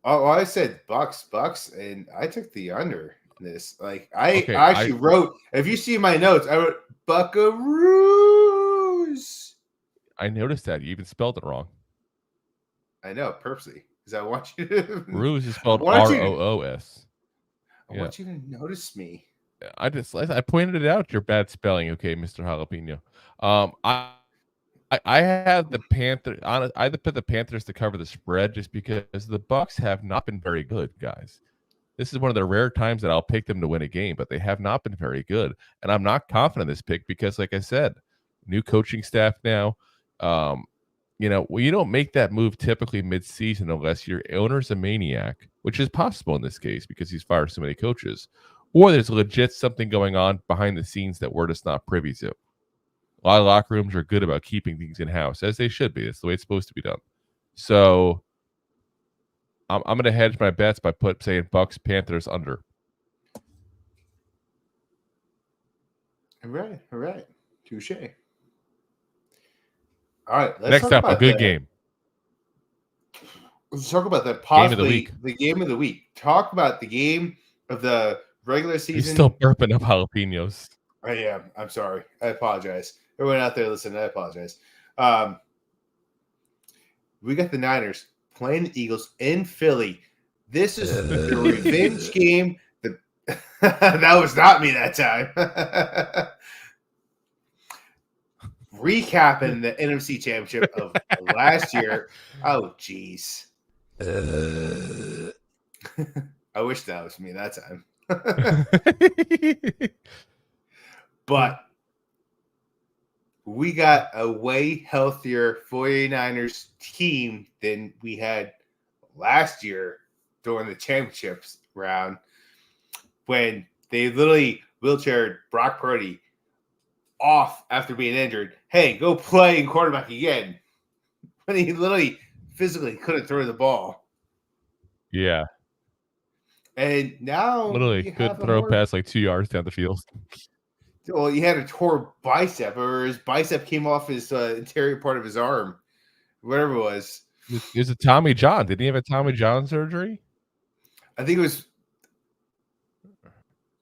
Oh, I said Bucks, and I took the under in this. Like I wrote. If you see my notes, I wrote Buckaroos. I noticed that you even spelled it wrong. I know, purposely, because I want you to. Ruse is spelled ROOS. I want you to notice me. I pointed it out. Your bad spelling, okay, Mr. Jalapeno. I have the Panthers. I put the Panthers to cover the spread just because the Bucks have not been very good, guys. This is one of the rare times that I'll pick them to win a game, but they have not been very good, and I'm not confident in this pick because, like I said, new coaching staff now. You don't make that move typically mid-season unless your owner's a maniac, which is possible in this case because he's fired so many coaches, or there's legit something going on behind the scenes that we're just not privy to. A lot of locker rooms are good about keeping things in-house, as they should be. That's the way it's supposed to be done. So I'm going to hedge my bets by saying Bucks, Panthers under. All right. Touche. All right. Next up, a good game. Let's talk about that. Possibly the game of the week. Talk about the game of the regular season. You're still burping up jalapenos. I am. I'm sorry. I apologize. Everyone out there listening, I apologize. We got the Niners playing the Eagles in Philly. This is the revenge game. That was not me that time. Recapping the NFC Championship of last year. Oh, jeez. I wish that was me that time. But we got a way healthier 49ers team than we had last year during the championships round when they literally wheelchaired Brock Purdy off after being injured. Hey, go play in quarterback again. When he literally physically couldn't throw the ball. Yeah. And now literally couldn't throw past like 2 yards down the field. Well, he had a tore bicep, or his bicep came off his interior part of his arm, whatever it was. It was a Tommy John. Did he have a Tommy John surgery? I think it was.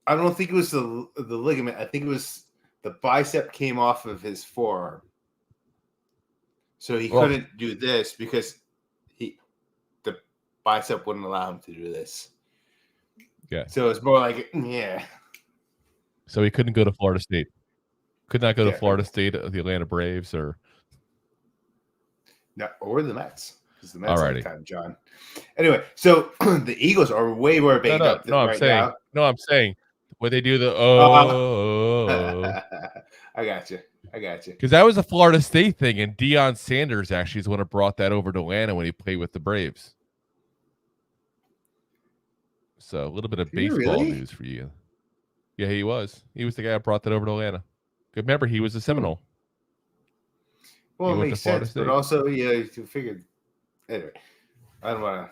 I don't think it was the ligament. I think it was the bicep came off of his forearm. So he Well- couldn't do this because the bicep wouldn't allow him to do this. Yeah. So it's more like, yeah. So he couldn't go to Florida State. Could not go to Yeah. Florida State, the Atlanta Braves, or No, or the Mets. Because the Mets Alrighty. have time, John. Anyway, so the Eagles are way more banged up no. I'm right saying now. no. I'm saying when they do the I got you. because that was a Florida State thing, and Deion Sanders actually is the one who brought that over to Atlanta when he played with the Braves. So a little bit of Did he baseball really? news for you. Yeah, he was. He was the guy that brought that over to Atlanta. Remember, he was a Seminole. Well, He it went makes to Florida sense, but State. also, yeah, you figured. Anyway, I don't want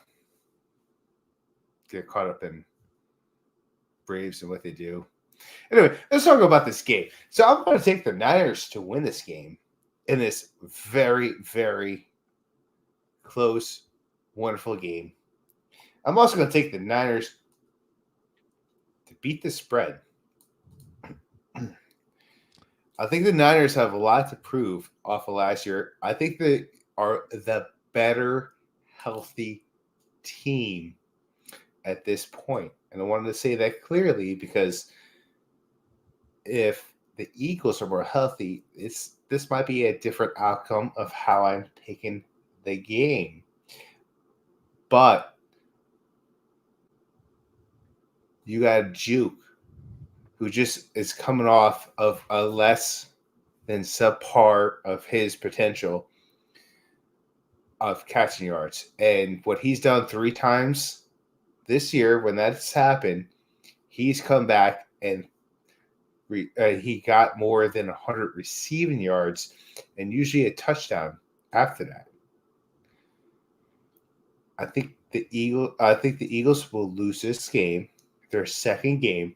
to get caught up in Braves and what they do. Anyway, let's talk about this game. So I'm going to take the Niners to win this game in this very, very close, wonderful game. I'm also going to take the Niners to beat the spread. I think the Niners have a lot to prove off of last year. I think they are the better, healthy team at this point. And I wanted to say that clearly because if the Eagles are more healthy, this might be a different outcome of how I'm taking the game. But you got Juke, who just is coming off of a less than subpar of his potential of catching yards. And what he's done 3 times this year, when that's happened, he's come back and he got more than 100 receiving yards and usually a touchdown after that. I think the Eagles will lose this game, their second game.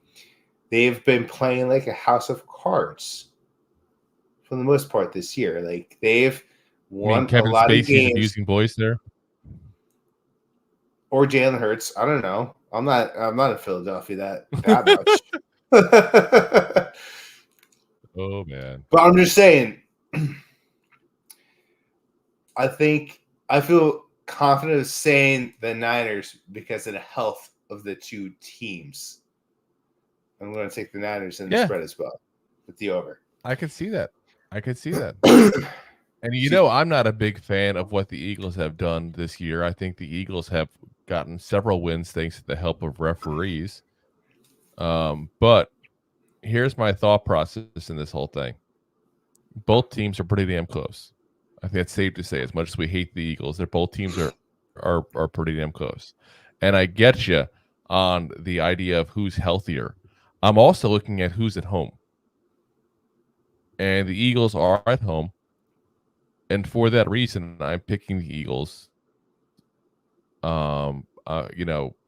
They've been playing like a house of cards for the most part this year. Like they've won a Kevin lot of Spacey's games. abusing boys there. Or Jalen Hurts. I don't know. I'm not in Philadelphia that much. Oh man. But I'm just saying, I feel confident of saying the Niners because of the health of the two teams. I'm going to take the Niners in the spread as well with the over. I could see that. And I'm not a big fan of what the Eagles have done this year. I think the Eagles have gotten several wins thanks to the help of referees. But here's my thought process in this whole thing. Both teams are pretty damn close. I think it's safe to say, as much as we hate the Eagles, both teams are pretty damn close. And I get you on the idea of who's healthier. I'm also looking at who's at home. And the Eagles are at home. And for that reason, I'm picking the Eagles. And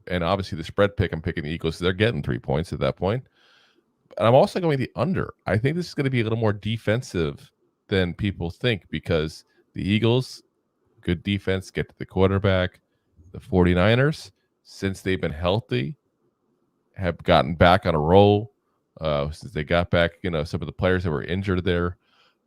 obviously the spread pick, I'm picking the Eagles. So they're getting 3 points at that point. And I'm also going the under. I think this is going to be a little more defensive than people think because the Eagles, good defense, get to the quarterback. The 49ers, since they've been healthy, have gotten back on a roll. Since they got back, some of the players that were injured there.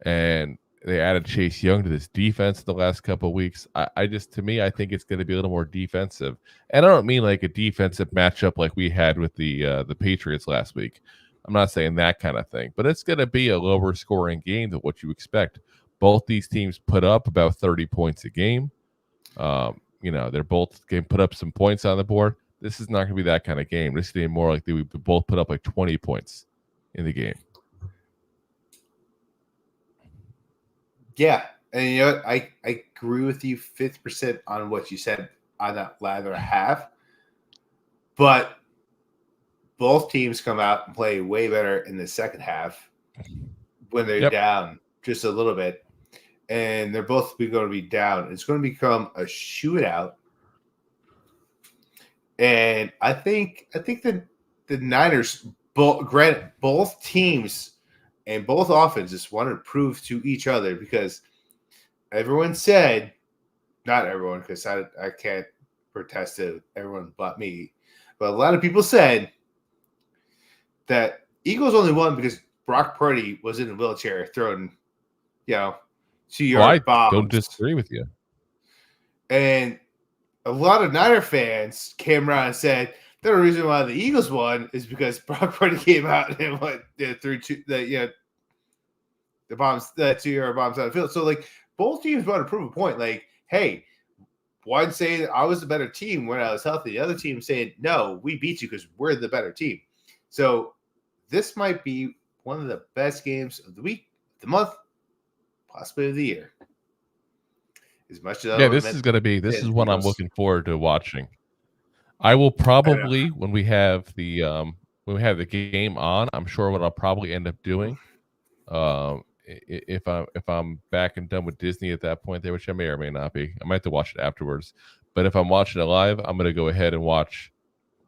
And they added Chase Young to this defense the last couple of weeks. I think it's going to be a little more defensive. And I don't mean like a defensive matchup like we had with the Patriots last week. I'm not saying that kind of thing, but it's going to be a lower scoring game than what you expect. Both these teams put up about 30 points a game. They're both going to put up some points on the board. This is not going to be that kind of game. This is going to be more like they would both put up like 20 points in the game. Yeah. And you know what? I agree with you 50% on what you said on that latter half. But both teams come out and play way better in the second half when they're down just a little bit. And they're both going to be down. It's going to become a shootout. And I think that the Niners, both teams and both offenses want to prove to each other because everyone said, not everyone, because I can't protest to everyone but me, but a lot of people said that Eagles only won because Brock Purdy was in a wheelchair throwing, 2-yard I bombs. don't disagree with you. And a lot of Niner fans came around and said the reason why the Eagles won is because Brock Purdy came out and went through the bombs, the 2-yard bombs out of the field. So like both teams want to prove a point. Like, hey, one saying I was the better team when I was healthy. The other team saying, no, we beat you because we're the better team. So this might be one of the best games of the week, the month, possibly of the year. As much as This is what I'm looking forward to watching. I will probably when we have the game on, I'm sure what I'll probably end up doing. If I'm back and done with Disney at that point there, which I may or may not be, I might have to watch it afterwards. But if I'm watching it live, I'm going to go ahead and watch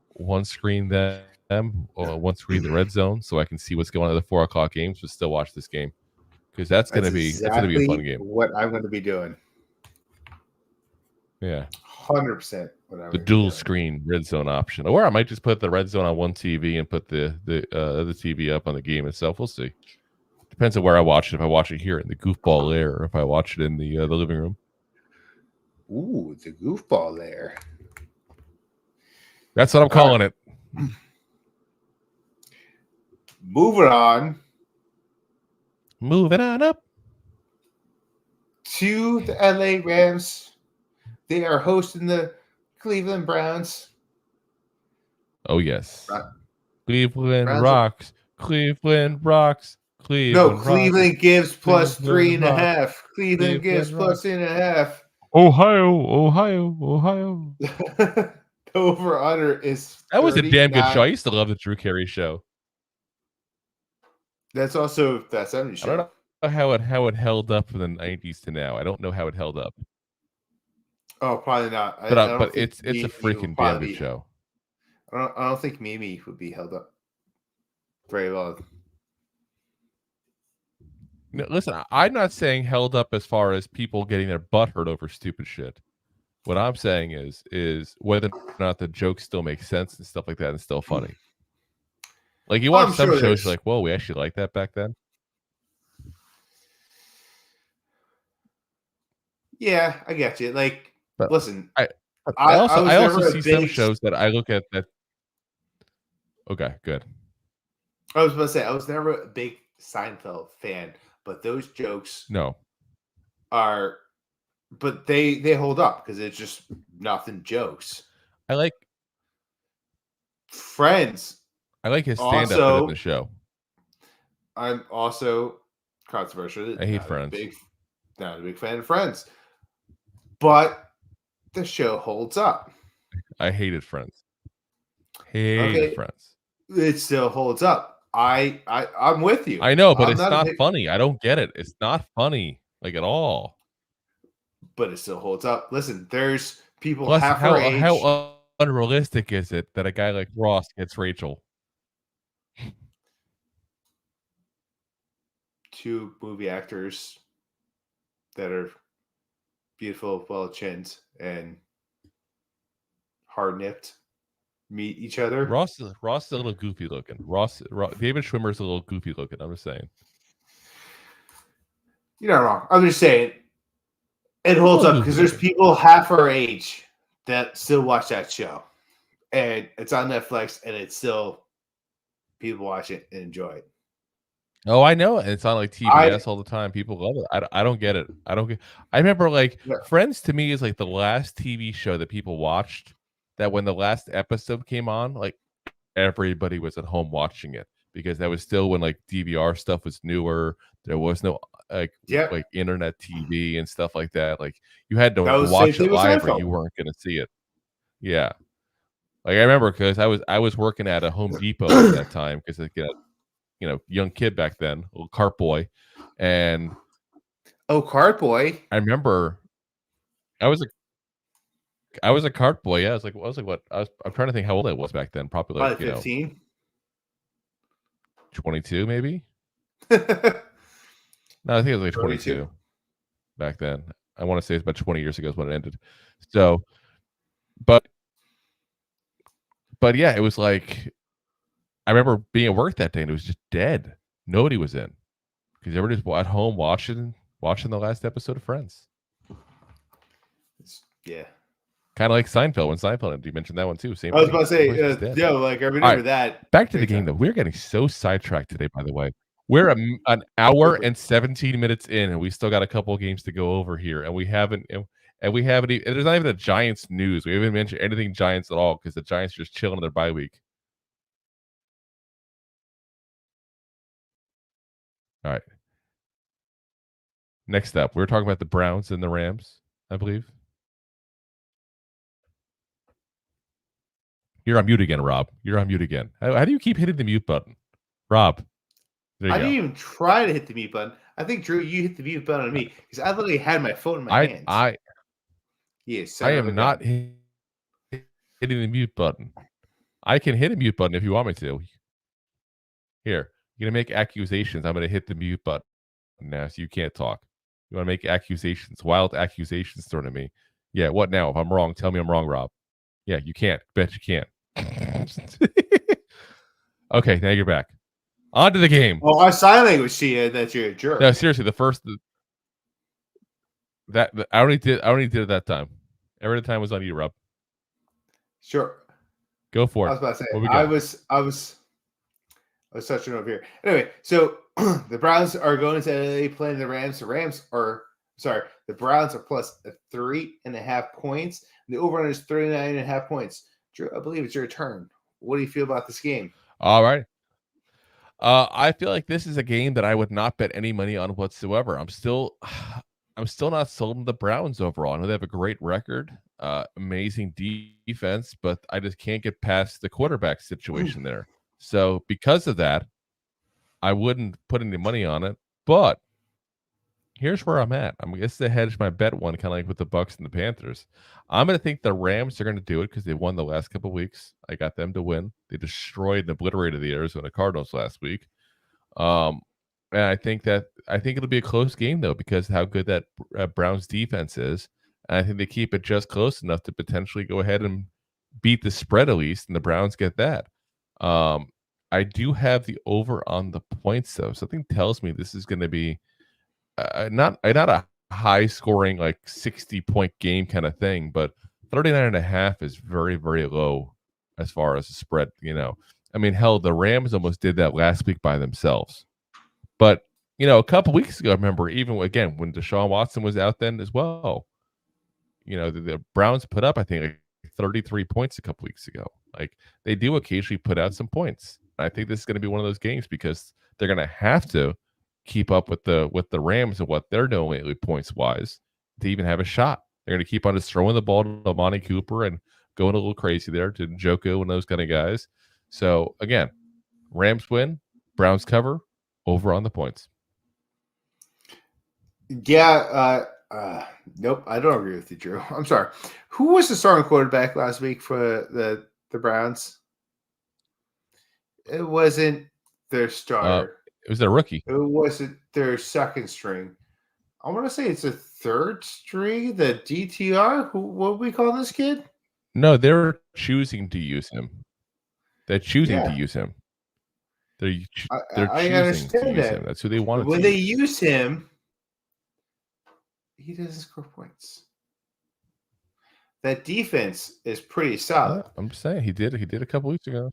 one screen them or one screen the red zone, so I can see what's going on at the 4:00 games, but still watch this game because that's going to be a fun game. What I'm going to be doing. Yeah, 100%. The dual screen red zone option, or I might just put the red zone on one TV and put the other TV up on the game itself. We'll see. Depends on where I watch it. If I watch it here in the goofball lair, or if I watch it in the living room. Ooh, the goofball lair. That's what I'm calling it. Moving on. Moving on up to the LA Rams. They are hosting the Cleveland Browns. Oh, yes. Cleveland Browns rocks. Cleveland rocks. Cleveland Cleveland gives plus Cleveland 3.5. Cleveland gives plus 3.5. Ohio. The over-under is That was a damn good 39. show. I used to love the Drew Carey show. That's also that 70s show. I don't know how it held up from the 90s to now. I don't know how it held up. Oh, probably not. But it's a freaking damn good show. I don't think Mimi would be held up very well. No, listen, I'm not saying held up as far as people getting their butt hurt over stupid shit. What I'm saying is whether or not the jokes still make sense and stuff like that and still funny. Like you watch some shows, you're like, whoa, we actually liked that back then. Yeah, I get you. Like, but listen, I also see some shows that I look at that. Okay, good. I was about to say I was never a big Seinfeld fan, but those jokes are, but they hold up because it's just nothing jokes. I like Friends. I like his stand-up in the show. I'm also controversial. I hate Friends. Not a big fan of Friends, but the show holds up. I hated Friends. Friends. It still holds up. I'm with you. I know, but it's not funny. I don't get it. It's not funny, like at all. But it still holds up. Listen, there's people Plus, half our age. How unrealistic is it that a guy like Ross gets Rachel? Two movie actors that are beautiful, well-chinned, and hard-nipped meet each other. Ross is a little goofy looking. David Schwimmer's a little goofy looking. I'm just saying. You're not wrong. I'm just saying it holds up because there's people half our age that still watch that show, and it's on Netflix, and it's still people watch it and enjoy it. Oh, I know. It's on like TBS all the time. People love it. I don't get it. I remember Friends to me is like the last TV show that people watched that when the last episode came on, like everybody was at home watching it because that was still when like DVR stuff was newer. There was no like internet TV and stuff like that. Like you had to watch it live or you weren't going to see it. Yeah. Like I remember because I was working at a Home Depot at that time because young kid back then, little cart boy, and cart boy. I remember I was a cart boy. Yeah, I'm trying to think how old I was back then. Probably like 15, 22 maybe. No, I think it was like 22 back then. I want to say it's about 20 years ago is when it ended. So, but yeah, it was like I remember being at work that day and it was just dead. Nobody was in because everybody was at home watching watching the last episode of Friends. Yeah. Kind of like Seinfeld. When Seinfeld, you mentioned that one too. Same. I was thing. about to say, Everybody's dead. I remember right. that. Back to the big game, time. though. We're getting so sidetracked today, by the way. We're an hour and 17 minutes in, and we still got a couple of games to go over here, and we haven't. And there's not even a Giants news. We haven't mentioned anything Giants at all because the Giants are just chilling in their bye week. All right. Next up, we're talking about the Browns and the Rams, I believe. You're on mute again, Rob. You're on mute again. How do you keep hitting the mute button? Rob, there you I go. didn't even try to hit the mute button. I think, Drew, you hit the mute button on me because I literally had my phone in my hands. Yes, I am not hitting the mute button. I can hit a mute button if you want me to. Here, you're going to make accusations. I'm going to hit the mute button now so you can't talk. You want to make accusations, wild accusations thrown at me. Yeah, what now? If I'm wrong, tell me I'm wrong, Rob. Yeah, you can't. Bet you can't. Okay, now you're back. On to the game. Well, our sign language to you that you're a jerk. No, seriously, that I only did it that time. Every other time was on you, Rob. Sure. Go for it. I was about to say What we I got? was touching over here. Anyway, so the Browns are going to LA playing the Rams. The Browns are plus 3.5 points. And the over-under is 39.5 points. Drew, I believe it's your turn. What do you feel about this game? All right. I feel like this is a game that I would not bet any money on whatsoever. I'm still not sold on the Browns overall. I know they have a great record, amazing defense, but I just can't get past the quarterback situation there. So because of that, I wouldn't put any money on it. But here's where I'm at. I'm going to hedge my bet one, kind of like with the Bucks and the Panthers. I'm going to think the Rams are going to do it because they won the last couple of weeks. I got them to win. They destroyed and obliterated the Arizona Cardinals last week. And I think it'll be a close game though because of how good that Browns defense is. And I think they keep it just close enough to potentially go ahead and beat the spread at least, and the Browns get that. I do have the over on the points though. Something tells me this is going to be not a high scoring like 60-point game kind of thing, but 39.5 is very, very low as far as the spread. I mean, hell, the Rams almost did that last week by themselves. But a couple weeks ago, I remember even again when Deshaun Watson was out then as well. The Browns put up, I think, like 33 points a couple weeks ago. Like they do occasionally put out some points. I think this is going to be one of those games because they're going to have to keep up with the Rams and what they're doing lately points wise to even have a shot. They're going to keep on just throwing the ball to Amani Cooper and going a little crazy there to Njoku and those kind of guys. So again, Rams win, Browns cover, over on the points. Yeah, nope, I don't agree with you, Drew. I'm sorry. Who was the starting quarterback last week for the Browns? It wasn't their starter. It was their rookie. It wasn't their second string. I want to say it's a third string, the DTR. What we call this kid? No, they're choosing to use him. They're choosing to use him. They're choosing to use him. That's who they wanted. When they use him, he doesn't score points. That defense is pretty solid. I'm saying he did a couple weeks ago.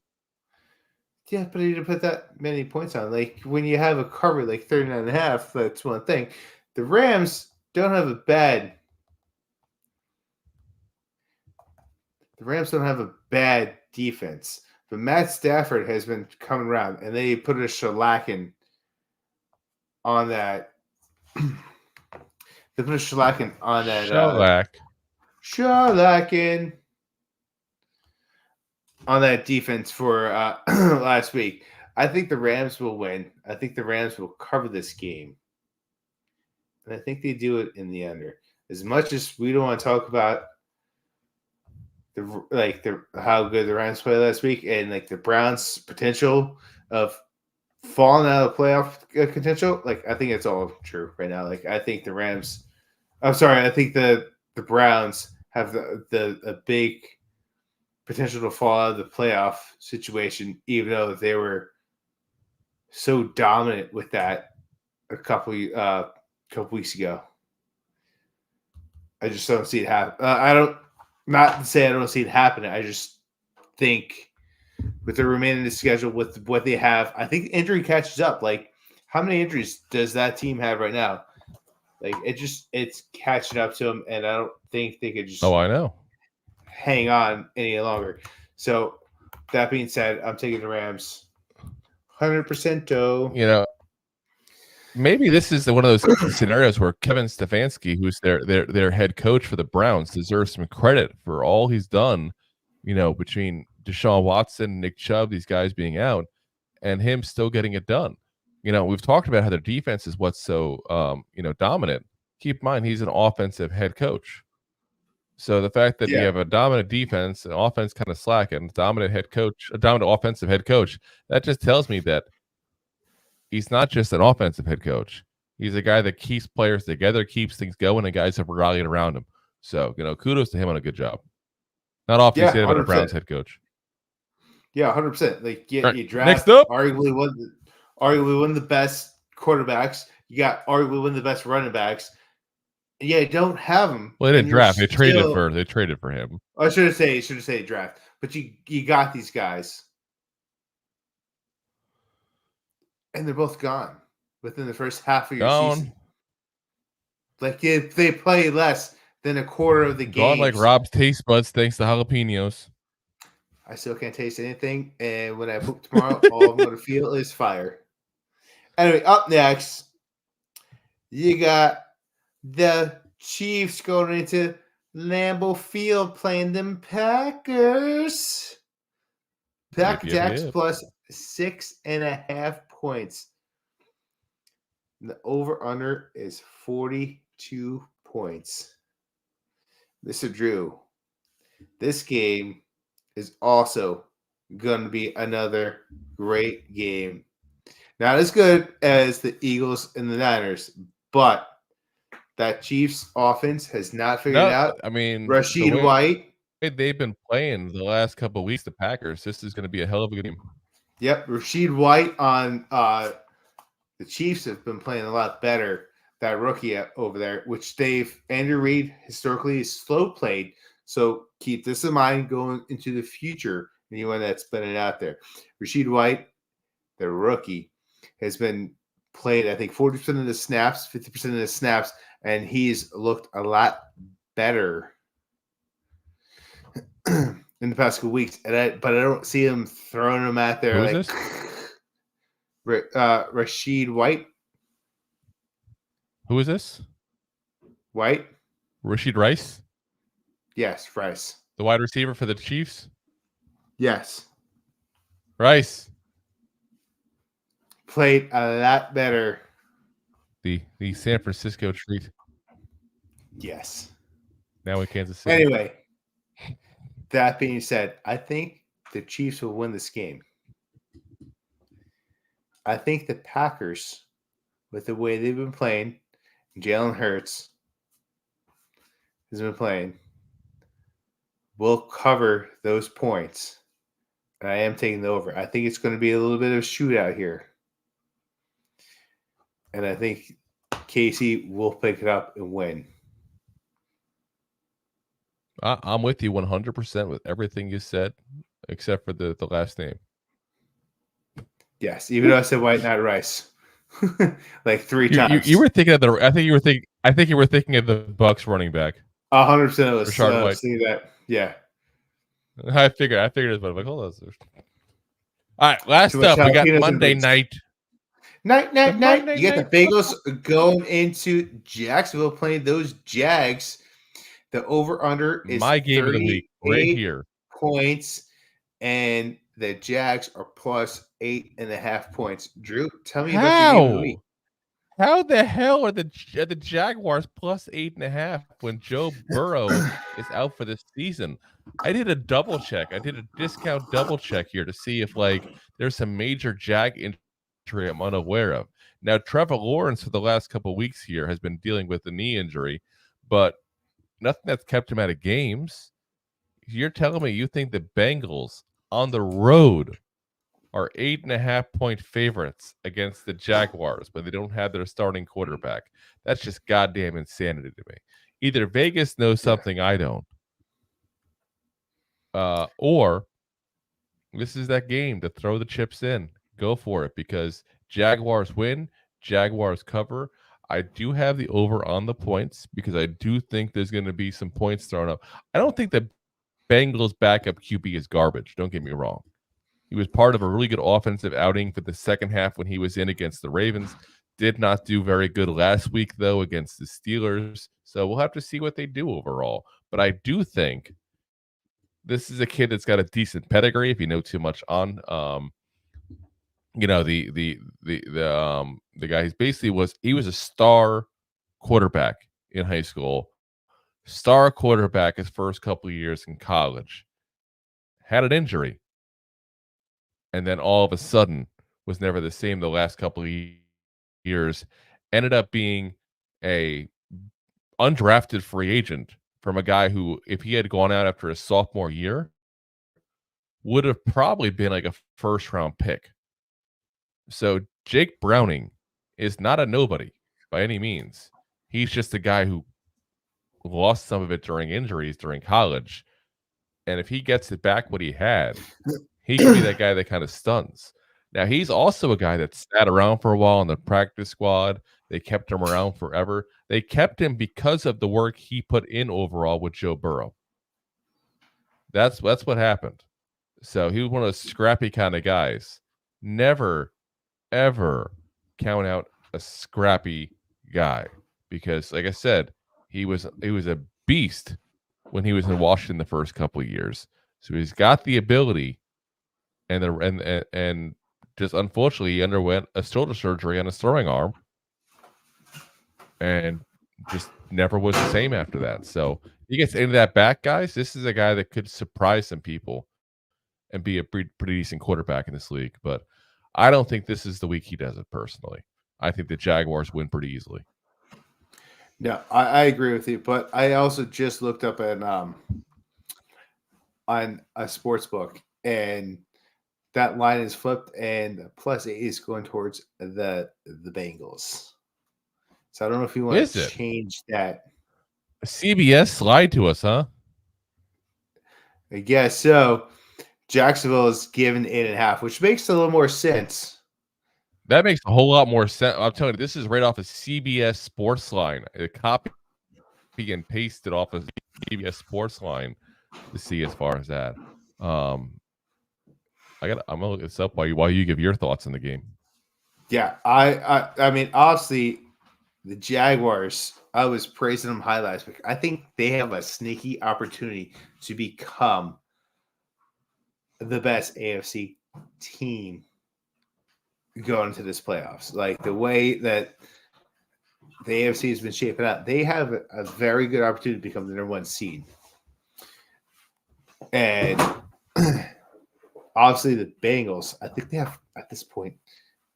Yeah, but he didn't put that many points on. Like when you have a cover like 39.5, that's one thing. The Rams don't have a bad defense. But Matt Stafford has been coming around, and they put a shellacking on that. They put a shellacking on that. Shellacking on that defense for last week. I think the Rams will win. I think the Rams will cover this game. And I think they do it in the under. As much as we don't want to talk about how good the Rams played last week and like the Browns' potential of falling out of playoff potential, like I think it's all true right now. Like I think the Rams. I'm sorry. I think the Browns have a big potential to fall out of the playoff situation, even though they were so dominant with that a couple couple weeks ago. I just don't see it happen. Not to say I don't see it happening. I just think with the remaining of the schedule, with what they have, I think injury catches up. Like, how many injuries does that team have right now? Like, it's catching up to them, and I don't think they could just I know. hang on any longer. So, that being said, I'm taking the Rams 100%. Maybe this is one of those scenarios where Kevin Stefanski, who's their head coach for the Browns, deserves some credit for all he's done, between Deshaun Watson, Nick Chubb, these guys being out, and him still getting it done. We've talked about how their defense is what's so, dominant. Keep in mind, he's an offensive head coach. So the fact that you have a dominant defense, an offense kind of slacking, dominant offensive head coach, that just tells me that he's not just an offensive head coach. He's a guy that keeps players together, keeps things going, and guys have rallied around him. So, kudos to him on a good job. Not often you say about a Browns head coach. Yeah, 100%. Like, Right. you draft Next up, arguably one of the best quarterbacks. You got arguably one of the best running backs. Yeah, you don't have him. Well, they didn't draft. They traded for him. I should have said draft. But you got these guys. And they're both gone within the first half of your season. Like, they play less than a quarter of the game. Gone like Rob's taste buds thanks to jalapenos. I still can't taste anything. And when I poop tomorrow, all I'm going to feel is fire. Anyway, up next, you got the Chiefs going into Lambeau Field playing them Packers. Jacks plus 6.5 points. The over-under is 42 points. Mr. Drew, this game is also going to be another great game. Not as good as the Eagles and the Niners, but that Chiefs offense has not figured it out. I mean, Rashid White. They've been playing the last couple of weeks, the Packers. This is going to be a hell of a good game. Yep, Rashid White on the Chiefs have been playing a lot better. That rookie over there, which Andrew Reid historically is slow played. So keep this in mind going into the future. Anyone that's been it out there. Rashid White, the rookie, has been played, I think, 40% of the snaps, 50% of the snaps, and he's looked a lot better in the past couple weeks. But I don't see him throwing them out there. Who is this? Rashid White. Who is this? White. Rashid Rice? Yes, Rice. The wide receiver for the Chiefs? Yes. Rice. Played a lot better. The San Francisco treat. Yes. Now in Kansas City. Anyway, that being said, I think the Chiefs will win this game. I think the Packers, with the way they've been playing, Jalen Hurts has been playing, will cover those points. And I am taking the over. I think it's going to be a little bit of a shootout here. And I think Casey will pick it up and win. I'm with you 100% with everything you said, except for the last name. Yes, even though I said White, not Rice. Like 3 times. You were thinking of I think you were thinking of the Bucks running back. 100% of us Rashard White. see that. Yeah. I figured it, but I'm like, hold on. All right, last up, we got Monday night. Night. You got the Bengals going into Jacksonville playing those Jags. The over-under is my game of the week right here. Points, and the Jags are plus 8.5 points. Drew, tell me about your game of the week. How the hell are the Jaguars plus 8.5 when Joe Burrow is out for this season? I did a double check. I did a discount double check here to see if there's some major Jag injury I'm unaware of. Now, Trevor Lawrence for the last couple of weeks here has been dealing with a knee injury, but nothing that's kept him out of games. You're telling me you think the Bengals on the road are 8.5-point favorites against the Jaguars, but they don't have their starting quarterback. That's just goddamn insanity to me. Either Vegas knows something I don't, or this is that game to throw the chips in. Go for it, because Jaguars win, Jaguars cover. I do have the over on the points because I do think there's going to be some points thrown up. I don't think the Bengals backup QB is garbage. Don't get me wrong. He was part of a really good offensive outing for the second half when he was in against the Ravens. Did not do very good last week, though, against the Steelers. So we'll have to see what they do overall. But I do think this is a kid that's got a decent pedigree. If you know too much on, the guy he was a star quarterback in high school, star quarterback his first couple of years in college, had an injury, and then all of a sudden was never the same the last couple of years. Ended up being a undrafted free agent from a guy who, if he had gone out after his sophomore year, would have probably been like a first-round pick. So Jake Browning is not a nobody by any means. He's just a guy who lost some of it during injuries during college. And if he gets it back what he had, he could be that guy that kind of stuns. Now, he's also a guy that sat around for a while on the practice squad. They kept him around forever. They kept him because of the work he put in overall with Joe Burrow. That's what happened. So he was one of those scrappy kind of guys. Never, ever count out a scrappy guy, because, like I said, he was a beast when he was in Washington the first couple of years. So he's got the ability, and just unfortunately he underwent a shoulder surgery on his throwing arm, and just never was the same after that. So he gets into that back, guys. This is a guy that could surprise some people and be a pretty decent quarterback in this league. But I don't think this is the week he does it personally. I think the Jaguars win pretty easily. No, I agree with you, but I also just looked up on a sports book, and that line is flipped, and +8 is going towards the Bengals. So I don't know if you want to change that. CBS lied to us, huh? I guess so. Jacksonville is given 8.5, which makes a little more sense. That makes a whole lot more sense. I'm telling you, this is right off of CBS Sports Line. A copy and pasted off of CBS Sports Line to see as far as that. I'm gonna look this up while you give your thoughts on the game. Yeah, I mean, obviously, the Jaguars, I was praising them high last week. I think they have a sneaky opportunity to become the best AFC team going into this playoffs. Like the way that the AFC has been shaping up, they have a very good opportunity to become the number 1 seed. And obviously the Bengals, I think they have at this point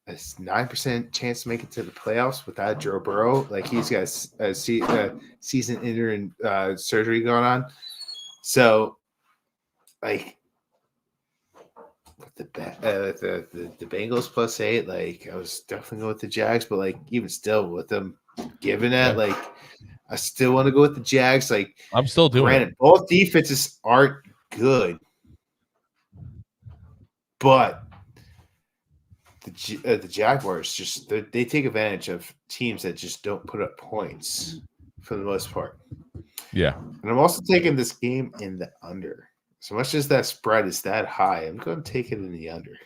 a 9% chance to make it to the playoffs without Joe Burrow. Like he's got a season-ending surgery going on. So, like, the Bengals +8, like I was definitely going with the Jags, but like even still with them giving that, like I still want to go with the Jags. Like I'm still doing it. Both defenses aren't good, but the Jaguars just they take advantage of teams that just don't put up points for the most part. Yeah, and I'm also taking this game in the under. So much as that spread is that high, I'm going to take it in the under.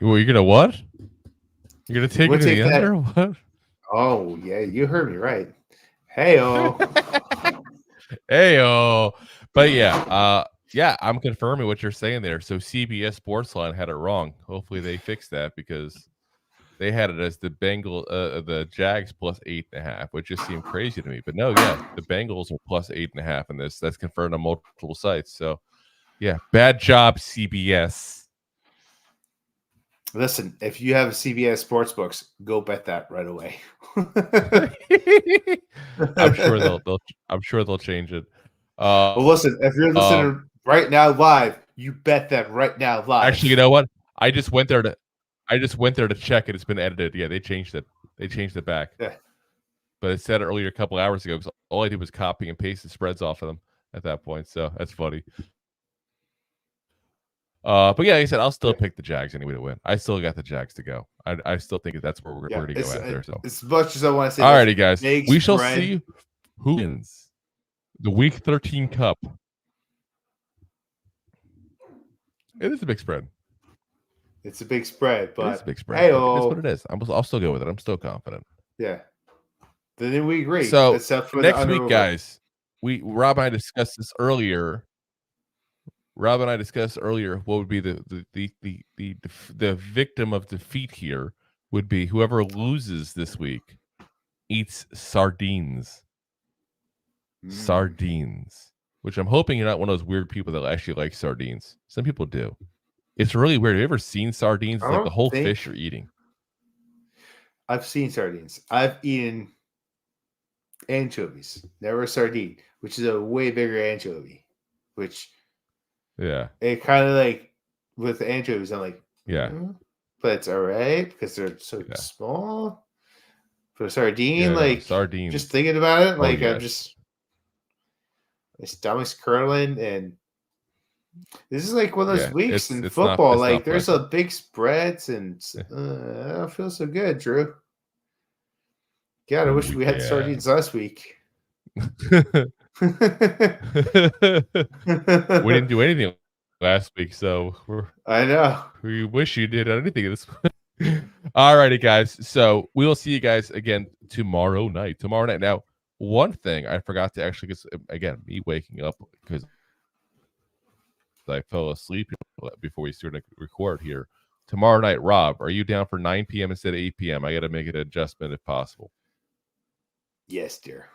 Well, you're gonna what? You're gonna take it in the under? What? Oh yeah, you heard me right. Hey-o. Hey-o. But yeah, I'm confirming what you're saying there. So CBS Sports Line had it wrong. Hopefully they fixed that, because they had it as the Jags +8.5, which just seemed crazy to me. But no, yeah, the Bengals are +8.5 in this. That's confirmed on multiple sites. So, yeah, bad job, CBS. Listen, if you have a CBS Sportsbooks, go bet that right away. I'm sure they'll change it. Well, listen, if you're listening right now live, You bet that right now live. Actually, you know what? I just went there to check it. It's been edited. Yeah, they changed it. They changed it back. Yeah. But it said earlier a couple hours ago because all I did was copy and paste the spreads off of them at that point. So that's funny. But yeah, like I said, I'll still pick the Jags anyway to win. I still got the Jags to go. I still think that's where we're going to go at there. So as much as I want to say, alrighty, guys, big we shall spread. see who wins the Week 13 Cup. It is a big spread. It's a big spread, but It's a big spread. hey-o. That's what it is. I'll still go with it. I'm still confident. Yeah. Then we agree. So Except for next week, guys, Rob and I discussed this earlier. Rob and I discussed earlier what would be the victim of defeat here would be whoever loses this week eats sardines. Sardines, which I'm hoping you're not one of those weird people that actually like sardines. Some people do. It's really weird. Have you ever seen sardines? It's like the whole fish you're eating. I've seen sardines. I've eaten anchovies, never a sardine, which is a way bigger anchovy. Which, yeah, it kind of like with anchovies, I'm like, yeah, but it's all right because they're so small. For a sardine, sardines. Just thinking about it, Oh, yes. I'm just my stomach's curling, and this is like one of those weeks in football. There's a big spreads, and I don't feel so good, Drew. God, I wish we had sardines last week. We didn't do anything last week, so I know. We wish you did anything this. All righty, guys. So we will see you guys again tomorrow night. Now, one thing I forgot to actually, because again, me waking up because I fell asleep before we started to record here. Tomorrow night, Rob, are you down for 9 p.m. instead of 8 p.m.? I got to make an adjustment if possible. Yes, dear.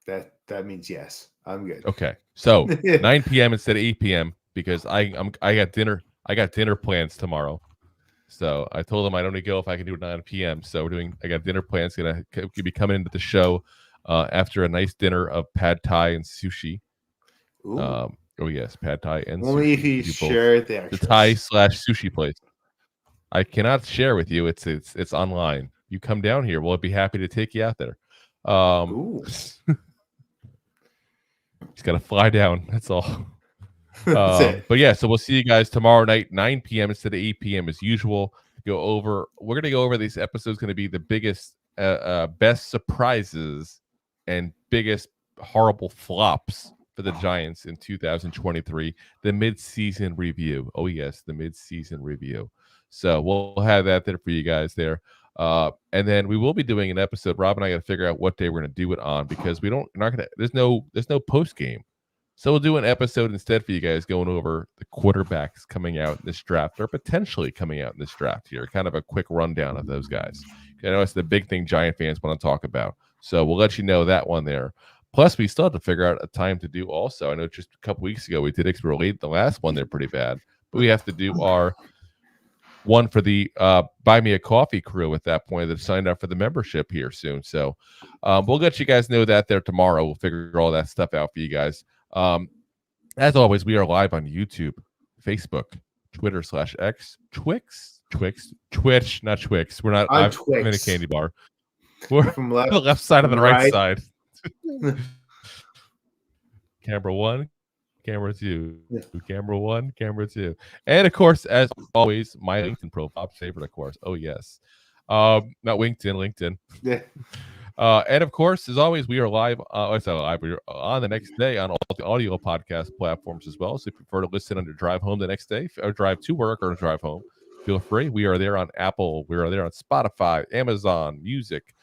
That means yes. I'm good. Okay, so 9 p.m. instead of 8 p.m. because I got dinner. I got dinner plans tomorrow. So I told them I'd only go if I can do it 9 p.m. So I got dinner plans. Gonna be coming into the show after a nice dinner of pad thai and sushi. Oh yes, pad thai and only sushi. if you share the Thai / sushi place. I cannot share with you. It's online. You come down here. We'll be happy to take you out there. He's got to fly down. That's all. But yeah, so we'll see you guys tomorrow night, 9 p.m. instead of 8 p.m. as usual. We're going to go over these episodes. Going to be the biggest, best surprises and biggest horrible flops for the Giants in 2023. The mid-season review. Oh yes, the mid-season review. So we'll have that there for you guys there. And then we will be doing an episode. Rob and I got to figure out what day we're going to do it on because there's no post game. So we'll do an episode instead for you guys going over the quarterbacks coming out in this draft or potentially coming out in this draft here. Kind of a quick rundown of those guys. I know it's the big thing Giant fans want to talk about. So we'll let you know that one there. Plus, we still have to figure out a time to do also. I know just a couple weeks ago we did relate the last one. They're pretty bad. But we have to do our one for the Buy Me a Coffee crew at that point that signed up for the membership here soon. So we'll let you guys know that there tomorrow. We'll figure all that stuff out for you guys. As always, we are live on YouTube, Facebook, Twitter /X, Twitch, not Twix. We're not. I'm in a candy bar. We're from the left side of the right side. Camera 1, camera 2, camera 1, camera 2, and of course, as always, my LinkedIn profile favorite, of course. Oh yes, not LinkedIn. Yeah. And of course, as always, we are live. We're on the next day on all the audio podcast platforms as well. So if you prefer to listen on your drive home the next day, or drive to work, or drive home, feel free. We are there on Apple. We are there on Spotify, Amazon Music,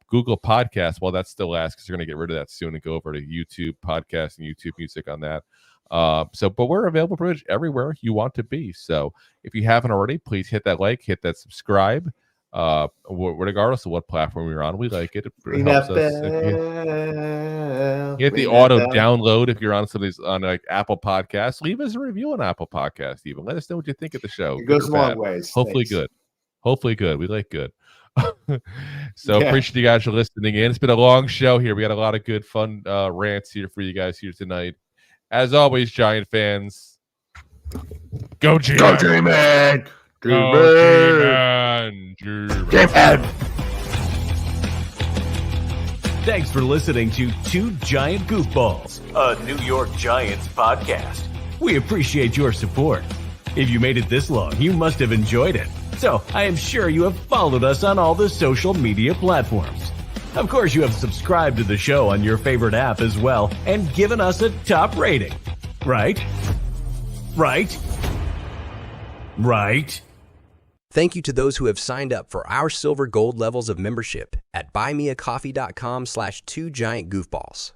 Google Podcasts. Well, that's still last because you're going to get rid of that soon and go over to YouTube Podcast and YouTube Music on that. But we're available pretty much everywhere you want to be. So if you haven't already, please hit that like, hit that subscribe. Regardless of what platform you're on, we like it. It helps us. Hit the auto download if you're on some of these on like Apple Podcasts. Leave us a review on Apple Podcasts. Even let us know what you think of the show. It goes a long ways. Hopefully good. We like good. So Yeah. appreciate you guys for listening in. It's been a long show here. We got a lot of good fun rants here for you guys here tonight. As always, Giant fans, go G-Man! Go G-Man! Go G-Man! G-Man! Thanks for listening to Two Giant Goofballs, a New York Giants podcast. We appreciate your support. If you made it this long, you must have enjoyed it. So I am sure you have followed us on all the social media platforms. Of course, you have subscribed to the show on your favorite app as well and given us a top rating. Right? Right? Right? Thank you to those who have signed up for our silver gold levels of membership at buymeacoffee.com/2giantgoofballs.